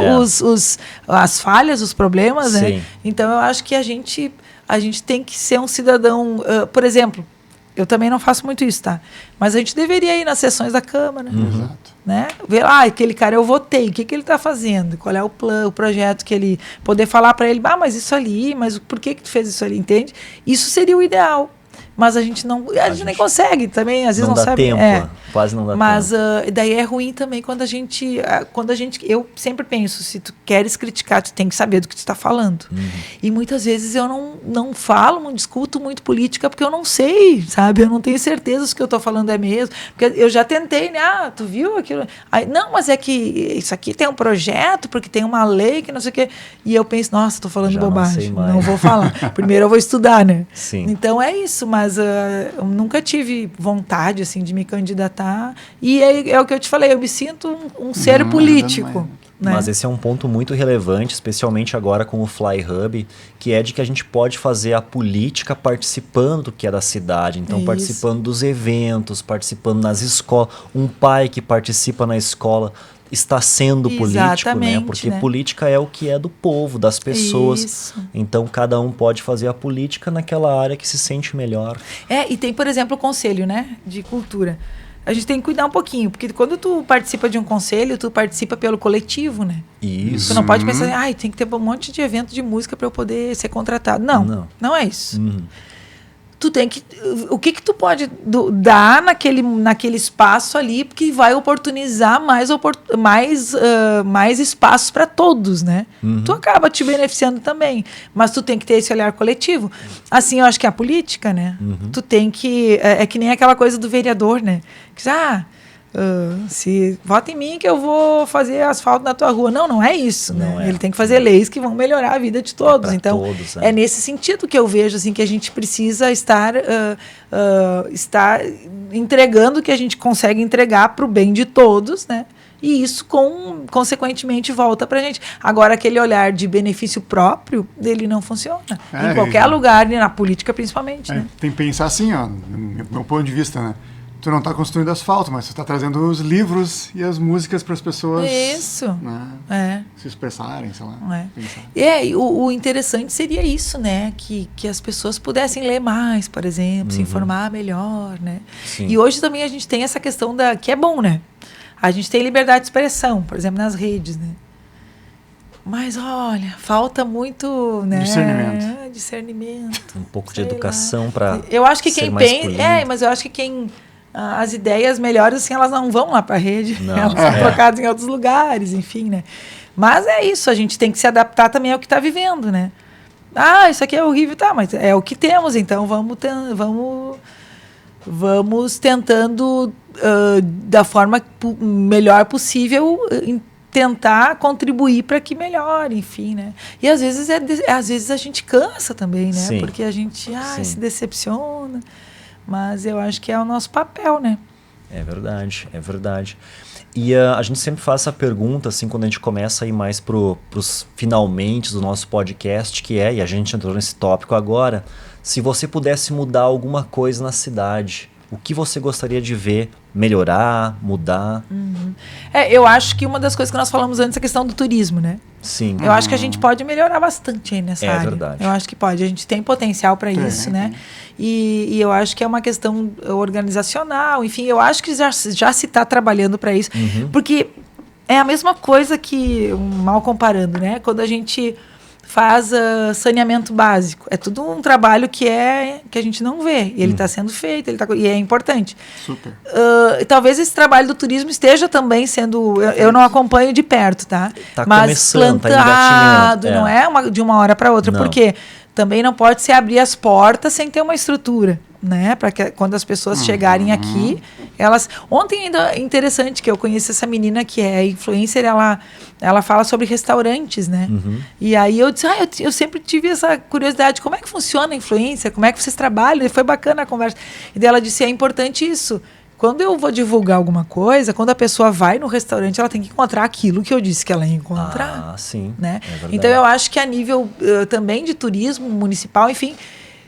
as falhas, os problemas, né? Então eu acho que a gente tem que ser um cidadão, por exemplo, eu também não faço muito isso, tá? Mas a gente deveria ir nas sessões da Câmara, né? Ver, aquele cara eu votei, o que ele está fazendo? Qual é o plano, o projeto que ele... Poder falar para ele, mas isso ali, mas por que tu fez isso ali, entende? Isso seria o ideal. Mas a gente nem consegue também, às vezes não sabe. Tempo, quase não dá mas, tempo. Mas daí é ruim também quando a gente... Eu sempre penso, se tu queres criticar, tu tem que saber do que tu está falando. E muitas vezes eu não falo, não discuto muito política porque eu não sei, sabe? Eu não tenho certeza se o que eu estou falando é mesmo. Porque eu já tentei, né? Tu viu aquilo? Aí, não, mas é que isso aqui tem um projeto, porque tem uma lei que não sei o quê. E eu penso, nossa, estou falando bobagem. Não vou falar. Primeiro eu vou estudar, né? Sim. Então é isso, mas eu nunca tive vontade assim de me candidatar e é o que eu te falei, eu me sinto um ser político, né? Mas esse é um ponto muito relevante, especialmente agora com o Fly Hub, que é de que a gente pode fazer a política participando do que é da cidade, então participando dos eventos, participando nas escolas, um pai que participa na escola está sendo político, né? Porque política é o que é do povo, das pessoas. Isso. Então, cada um pode fazer a política naquela área que se sente melhor. E tem, por exemplo, o Conselho, né, de Cultura. A gente tem que cuidar um pouquinho, porque quando tu participa de um conselho, tu participa pelo coletivo, né? Isso. Tu não pode pensar, tem que ter um monte de evento de música para eu poder ser contratado. Não é isso. Tu tem que... O que tu pode dar naquele espaço ali, porque vai oportunizar mais espaços para todos, né? Tu acaba te beneficiando também, mas tu tem que ter esse olhar coletivo. Assim, eu acho que é a política, né? Tu tem que... É que nem aquela coisa do vereador, né? Que se vota em mim que eu vou fazer asfalto na tua rua. Não é isso, né? Ele tem que fazer leis que vão melhorar a vida de todos. Então, todos, é nesse sentido que eu vejo assim, que a gente precisa estar entregando o que a gente consegue entregar para o bem de todos, né? E isso, consequentemente, volta para a gente. Agora, aquele olhar de benefício próprio, ele não funciona. Em qualquer lugar, e na política principalmente. Né? Tem que pensar assim, do meu ponto de vista, né? Tu não está construindo asfalto, mas tu está trazendo os livros e as músicas para as pessoas se expressarem, sei lá. O interessante seria isso, né? Que as pessoas pudessem ler mais, por exemplo, se informar melhor, né? Sim. E hoje também a gente tem essa questão que é bom, né? A gente tem liberdade de expressão, por exemplo, nas redes, né? Mas, olha, falta muito, né? Discernimento. Um pouco de educação para eu acho que quem pensa... mas eu acho que quem... As ideias melhores, assim, elas não vão lá para a rede. Elas são trocadas em outros lugares, enfim, né? Mas é isso, a gente tem que se adaptar também ao que está vivendo, né? Isso aqui é horrível, mas é o que temos, então vamos tentando, da forma melhor possível, tentar contribuir para que melhore, enfim, né? E às vezes a gente cansa também, né? Sim. Porque a gente se decepciona. Mas eu acho que é o nosso papel, né? É verdade, é verdade. E a gente sempre faz essa pergunta, assim, quando a gente começa a ir mais pros finalmente do nosso podcast, que é, e a gente entrou nesse tópico agora, se você pudesse mudar alguma coisa na cidade, o que você gostaria de ver melhorar, mudar? Eu acho que uma das coisas que nós falamos antes é a questão do turismo, né? Sim. Eu acho que a gente pode melhorar bastante aí nessa área. É verdade. Eu acho que pode. A gente tem potencial para isso, né? E eu acho que é uma questão organizacional. Enfim, eu acho que já se está trabalhando para isso. Porque é a mesma coisa que, mal comparando, né? Quando a gente faz saneamento básico. É tudo um trabalho que a gente não vê. E ele está sendo feito, e é importante. Super. Talvez esse trabalho do turismo esteja também sendo... Eu não acompanho de perto, tá? Tá mas começando, tá plantado, engatinhando. não é de uma hora para outra. Não. Porque também não pode se abrir as portas sem ter uma estrutura, né? Para que quando as pessoas chegarem aqui, elas... Ontem ainda é interessante que eu conheci essa menina que é influencer, ela fala sobre restaurantes, né? E aí eu disse, eu sempre tive essa curiosidade, como é que funciona a influência? Como é que vocês trabalham? E foi bacana a conversa. E daí ela disse, é importante isso. Quando eu vou divulgar alguma coisa, quando a pessoa vai no restaurante, ela tem que encontrar aquilo que eu disse que ela ia encontrar. Ah, sim. Né? É verdade. Então eu acho que a nível também de turismo municipal, enfim,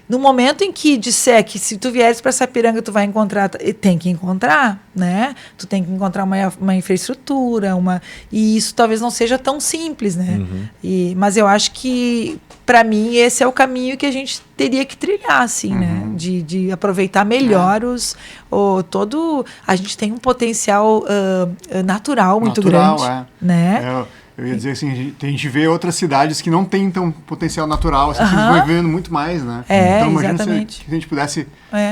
no momento em que disser que se tu vieres para Sapiranga tu vai encontrar, tem que encontrar, né? Tu tem que encontrar uma infraestrutura, e isso talvez não seja tão simples, né? Mas eu acho que para mim esse é o caminho que a gente teria que trilhar, assim, né? De aproveitar melhor a gente tem um potencial natural muito grande, né? Eu ia dizer assim, a gente vê outras cidades que não têm tão potencial natural, assim, que vão vivendo muito mais, né? Então imagina se a gente pudesse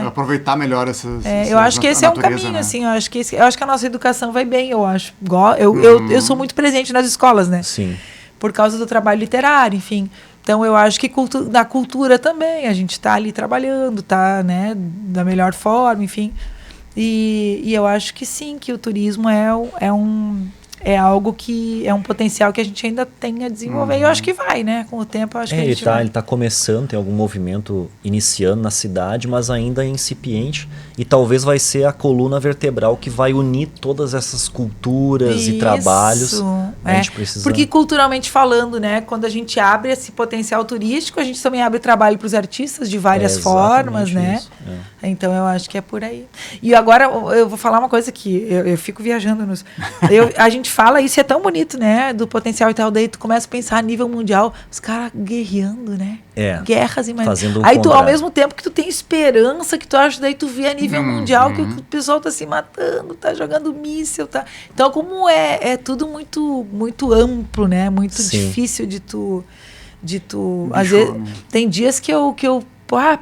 aproveitar melhor essas eu acho que esse é um caminho, né? Assim, eu acho que a nossa educação vai bem, eu acho. Eu sou muito presente nas escolas, né? Sim. Por causa do trabalho literário, enfim. Então, eu acho que na cultura também, a gente está ali trabalhando, tá, né, da melhor forma, enfim. E eu acho que sim, que o turismo é algo que é um potencial que a gente ainda tem a desenvolver. E eu acho que vai, né? Com o tempo, eu acho que a gente vai. Ele tá começando, tem algum movimento iniciando na cidade, mas ainda é incipiente. E talvez vai ser a coluna vertebral que vai unir todas essas culturas e trabalhos. A gente precisa... Porque culturalmente falando, né? Quando a gente abre esse potencial turístico, a gente também abre trabalho para os artistas de várias formas, né? Então eu acho que é por aí. E agora eu vou falar uma coisa que eu fico viajando a gente fala isso, é tão bonito, né? Do potencial e tal, daí tu começa a pensar a nível mundial, os caras guerreando, né? Guerras e mais. Aí tu, ao mesmo tempo que tu tem esperança, que tu acha, daí tu vê a nível mundial que o pessoal tá se matando, tá jogando míssil, tá. Então, como é tudo muito, muito amplo, né? Muito difícil de tu às vezes, tem dias que eu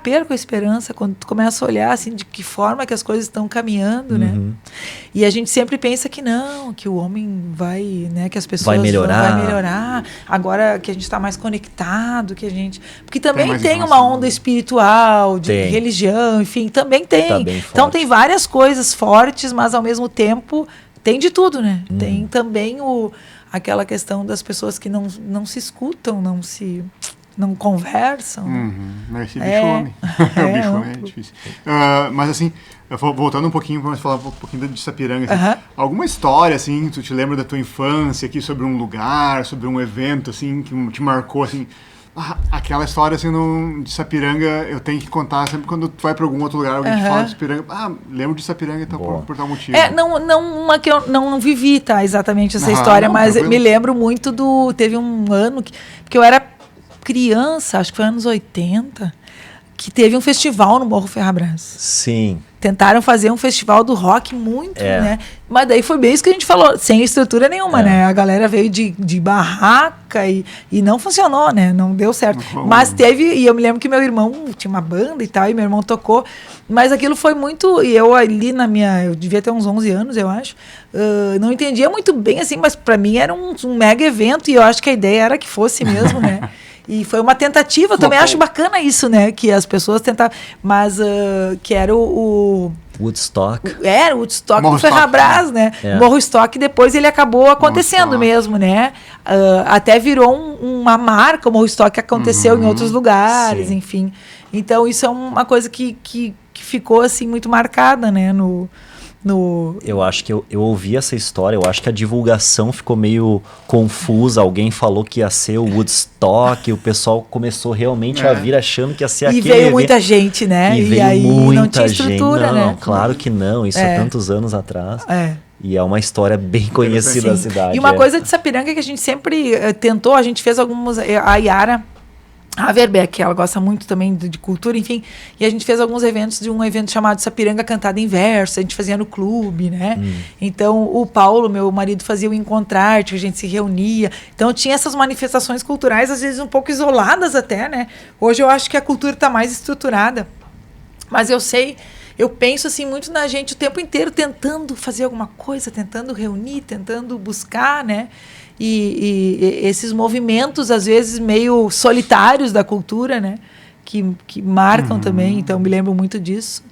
perco a esperança quando tu começa a olhar assim de que forma que as coisas estão caminhando, né? E a gente sempre pensa que não, que o homem vai, né, que as pessoas vai melhorar. Agora que a gente está mais conectado, porque também tem uma onda espiritual, de religião, enfim, também tem. Tá então tem várias coisas fortes, mas ao mesmo tempo tem de tudo, né? Tem também aquela questão das pessoas que não se escutam, não conversam. Esse bicho homem. O bicho homem é difícil. Mas assim, voltando um pouquinho, vamos falar um pouquinho de Sapiranga. Assim, alguma história, assim, tu te lembra da tua infância aqui, sobre um lugar, sobre um evento, assim, que te marcou, assim... aquela história, assim, de Sapiranga, eu tenho que contar sempre quando tu vai para algum outro lugar, alguém te fala de Sapiranga. Lembro de Sapiranga por tal motivo. Não uma que eu não vivi, tá, exatamente essa história, mas eu me lembro muito teve um ano porque eu era criança, acho que foi anos 80, que teve um festival no Morro Ferrabras. Sim. Tentaram fazer um festival do rock muito, né? Mas daí foi bem isso que a gente falou, sem estrutura nenhuma, né? A galera veio de barraca e não funcionou, né? Não deu certo. Mas e eu me lembro que meu irmão tinha uma banda e tal, e meu irmão tocou, mas aquilo foi muito, e eu ali eu devia ter uns 11 anos, eu acho, não entendia muito bem, assim, mas para mim era um mega evento, e eu acho que a ideia era que fosse mesmo, né? E foi uma tentativa, eu também acho bacana isso, né? Que as pessoas tentavam, mas que era o Woodstock. Era o Woodstock do Ferrabras, né? O Morro Stock, depois ele acabou acontecendo mesmo, né? Até virou uma marca, o Morro Stock aconteceu em outros lugares, enfim. Então, isso é uma coisa que ficou, assim, muito marcada, né? Eu acho que eu ouvi essa história, eu acho que a divulgação ficou meio confusa, alguém falou que ia ser o Woodstock, o pessoal começou realmente a vir achando que ia ser aquele E veio evento. muita gente, né? E veio aí muita não tinha estrutura, gente. né? Não, claro que não, isso há tantos anos atrás. É. E é uma história bem conhecida da cidade. E uma coisa de Sapiranga que a gente sempre tentou, a gente fez algumas... A Yara Haverbeck, ela gosta muito também de cultura, enfim. E a gente fez alguns eventos, de um evento chamado Sapiranga Cantada em Verso, a gente fazia no clube, né? Então, o Paulo, meu marido, fazia o Encontrarte, a gente se reunia. Então, tinha essas manifestações culturais, às vezes um pouco isoladas até, né? Hoje eu acho que a cultura está mais estruturada. Mas eu penso assim muito na gente o tempo inteiro tentando fazer alguma coisa, tentando reunir, tentando buscar, né? E esses movimentos, às vezes, meio solitários da cultura, né? Que marcam também, então me lembro muito disso.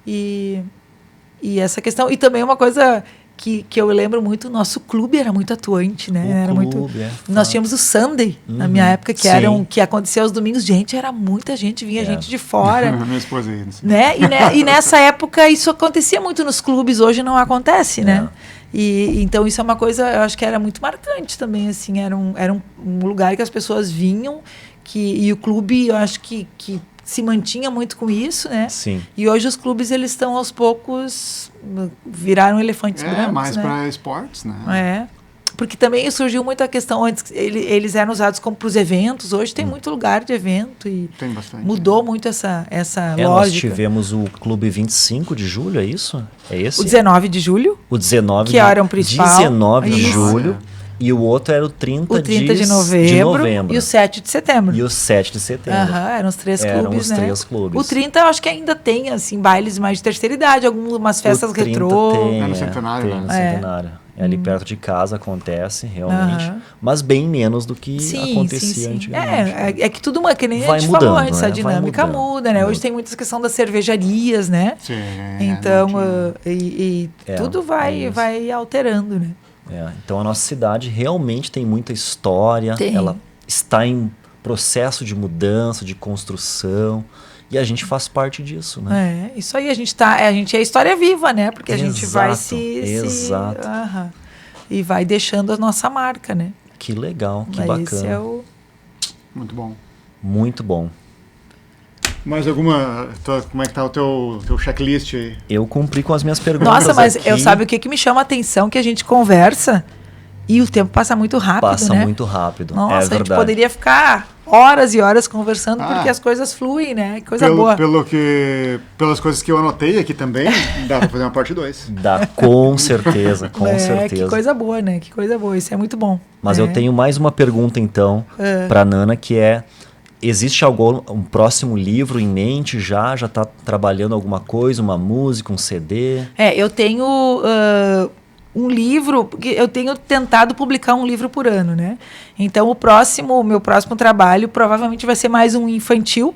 E essa questão. E também uma coisa que eu lembro muito, o nosso clube era muito atuante, né? Nós tínhamos o Sunday, na minha época, que acontecia aos domingos. Gente, era muita gente, vinha gente de fora. Minha esposa aí, né? E nessa época isso acontecia muito nos clubes, hoje não acontece, né? E então isso é uma coisa, eu acho que era muito marcante também, assim, era um lugar que as pessoas vinham, e o clube, eu acho que se mantinha muito com isso, né? Sim. E hoje os clubes, eles estão aos poucos, viraram elefantes brancos, mais né? para esportes, né? Porque também surgiu muita questão, antes eles eram usados como para os eventos, hoje tem muito lugar de evento e tem bastante, mudou muito essa lógica. Nós tivemos o Clube 25 de julho, é isso? É esse? O 19 de julho. O 19 que era o principal. 19 de Isso. julho. E o outro era o 30 de novembro. E o 7 de setembro. E o 7 de setembro. Eram os três clubes, Eram os né? 3 clubes. O 30 eu acho que ainda tem, assim, bailes mais de terceira idade, algumas festas retrô. É no Centenário, tem né? no Centenário. Ali perto de casa acontece, realmente. Mas bem menos do que acontecia antigamente. É que tudo, que nem vai a gente mudando, falou antes, né? a dinâmica muda, né? Hoje tem muita questão das cervejarias, né? Sim, então, tudo vai alterando, né? Então a nossa cidade realmente tem muita história, ela está em processo de mudança, de construção, e a gente faz parte disso, né? Isso aí, a gente é história viva, né? Porque a gente vai Exato. E vai deixando a nossa marca, né? Que legal, que bacana. Muito bom. Muito bom. Mais alguma... Como é que tá o teu checklist aí? Eu cumpri com as minhas perguntas. Nossa, mas aqui. eu sabe o que me chama a atenção? Que a gente conversa e o tempo passa muito rápido, Passa né? muito rápido, Nossa, é verdade. A gente poderia ficar horas e horas conversando porque as coisas fluem, né? Que coisa boa. Pelas coisas que eu anotei aqui também, dá pra fazer uma parte 2. Dá, com certeza, com certeza. Que coisa boa, né? Que coisa boa, isso é muito bom. Mas eu tenho mais uma pergunta, então, pra Nana, que é... Existe um próximo livro em mente já? Já está trabalhando alguma coisa, uma música, um CD? Eu tenho um livro, porque eu tenho tentado publicar um livro por ano, né? Então, o meu próximo trabalho provavelmente vai ser mais um infantil.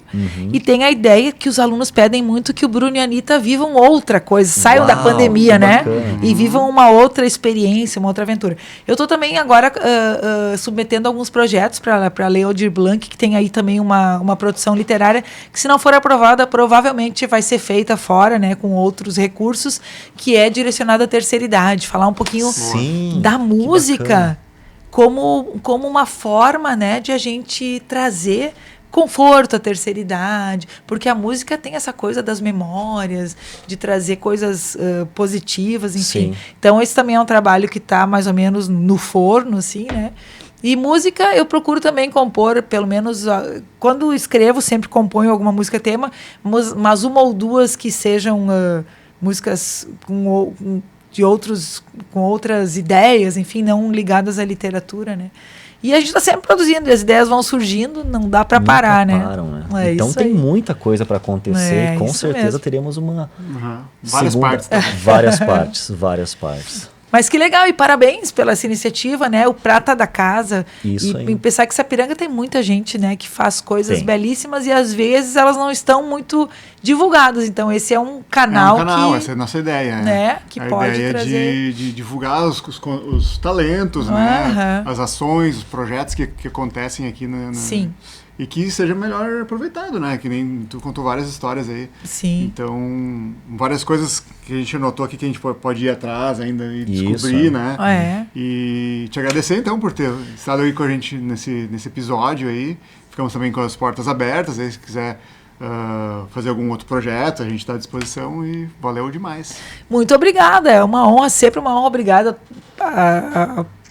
E tem a ideia que os alunos pedem muito que o Bruno e a Anitta vivam outra coisa, saiam da pandemia, né? E vivam uma outra experiência, uma outra aventura. Eu estou também agora submetendo alguns projetos para a Lei Aldir Blanc, que tem aí também uma produção literária, que se não for aprovada, provavelmente vai ser feita fora, né? Com outros recursos, que é direcionada à terceira idade. Falar um pouquinho da música como uma forma, né, de a gente trazer conforto à terceira idade, porque a música tem essa coisa das memórias, de trazer coisas positivas, enfim. Então esse também é um trabalho que está mais ou menos no forno, assim, né? E música eu procuro também compor, pelo menos quando escrevo sempre componho alguma música tema, mas uma ou duas que sejam músicas com outras ideias, enfim, não ligadas à literatura, né? E a gente está sempre produzindo, e as ideias vão surgindo, não dá para parar, né? Então tem muita coisa para acontecer, e com certeza mesmo. Teremos uma várias partes. Mas que legal, e parabéns pela essa iniciativa, né? O Prata da Casa. Isso aí. E pensar que Sapiranga tem muita gente, né? Que faz coisas belíssimas e às vezes elas não estão muito divulgadas. Então esse é um canal essa é a nossa ideia. Né? Que a pode ideia trazer... de divulgar os talentos, né? As ações, os projetos que acontecem aqui Sim. e que seja melhor aproveitado, né? Que nem tu contou várias histórias aí. Sim. Então, várias coisas que a gente anotou aqui que a gente pode ir atrás ainda e Isso, descobrir, né? É. E te agradecer, então, por ter estado aí com a gente nesse episódio aí. Ficamos também com as portas abertas, aí se quiser fazer algum outro projeto, a gente está à disposição e valeu demais. Muito obrigada, é uma honra, sempre uma honra. Obrigada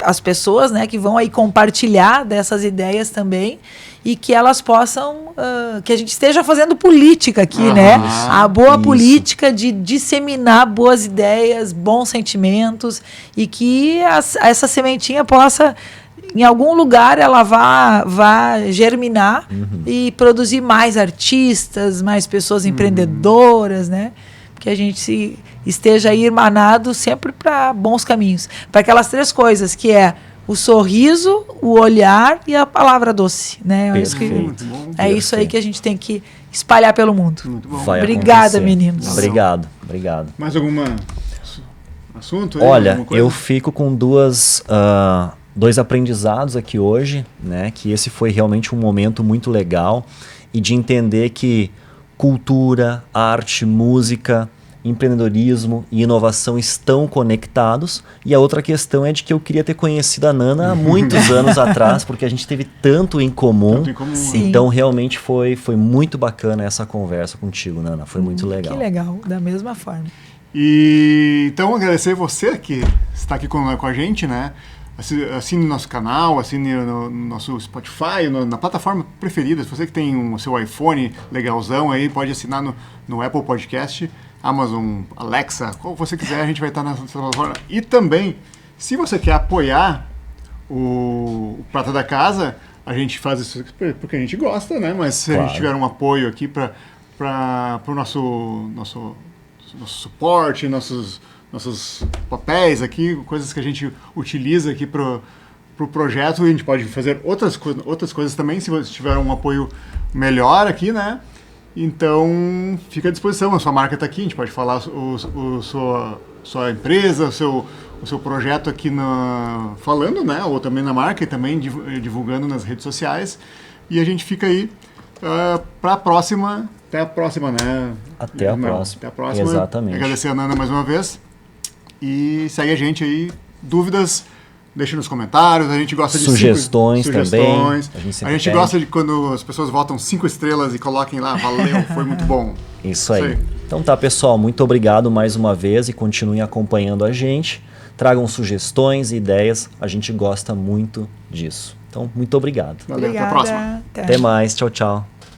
às pessoas, né, que vão aí compartilhar dessas ideias também e que elas possam, que a gente esteja fazendo política aqui, né? A boa isso. política de disseminar boas ideias, bons sentimentos e que essa sementinha possa, em algum lugar, ela vá germinar e produzir mais artistas, mais pessoas empreendedoras, né? Que a gente esteja aí irmanado sempre para bons caminhos. Para aquelas 3 coisas, que é o sorriso, o olhar e a palavra doce, né? Perfeito. É isso aí que a gente tem que espalhar pelo mundo. Muito bom. Vai Obrigada, acontecer. meninos. Obrigado. Mais algum assunto aí? Olha, Alguma coisa? eu fico com dois aprendizados aqui hoje, né? Que esse foi realmente um momento muito legal e de entender que cultura, arte, música, empreendedorismo e inovação estão conectados. E a outra questão é de que eu queria ter conhecido a Nana há muitos anos atrás, porque a gente teve tanto em comum. Tanto em comum, Sim. Então, realmente foi muito bacana essa conversa contigo, Nana. Foi muito legal. Que legal, da mesma forma. E então agradecer você que está aqui com a gente, né? Assine o nosso canal, assine no nosso Spotify, na plataforma preferida. Se você que tem o seu iPhone legalzão aí, pode assinar no Apple Podcast, Amazon, Alexa, qual você quiser, a gente vai estar nessa plataforma. E também, se você quer apoiar o Prata da Casa, a gente faz isso porque a gente gosta, né? Mas se a gente tiver um apoio aqui para o nosso suporte, nossos papéis aqui, coisas que a gente utiliza aqui pro projeto, e a gente pode fazer outras coisas também, se você tiver um apoio melhor aqui, né? Então, fica à disposição, a sua marca está aqui, a gente pode falar sua empresa, o seu projeto aqui falando, né? Ou também na marca e também divulgando nas redes sociais. E a gente fica aí para a próxima. Até a próxima, né? Até a próxima. Até a próxima. Exatamente. Agradecer a Nana mais uma vez. E segue a gente aí. Dúvidas, deixa nos comentários. A gente gosta de sugestões também. A gente gosta de quando as pessoas votam 5 estrelas e coloquem lá, valeu, foi muito bom. Isso aí. Então tá, pessoal, muito obrigado mais uma vez e continuem acompanhando a gente. Tragam sugestões e ideias, a gente gosta muito disso. Então, muito obrigado. Valeu, Obrigada. até a próxima. Até mais, tchau, tchau.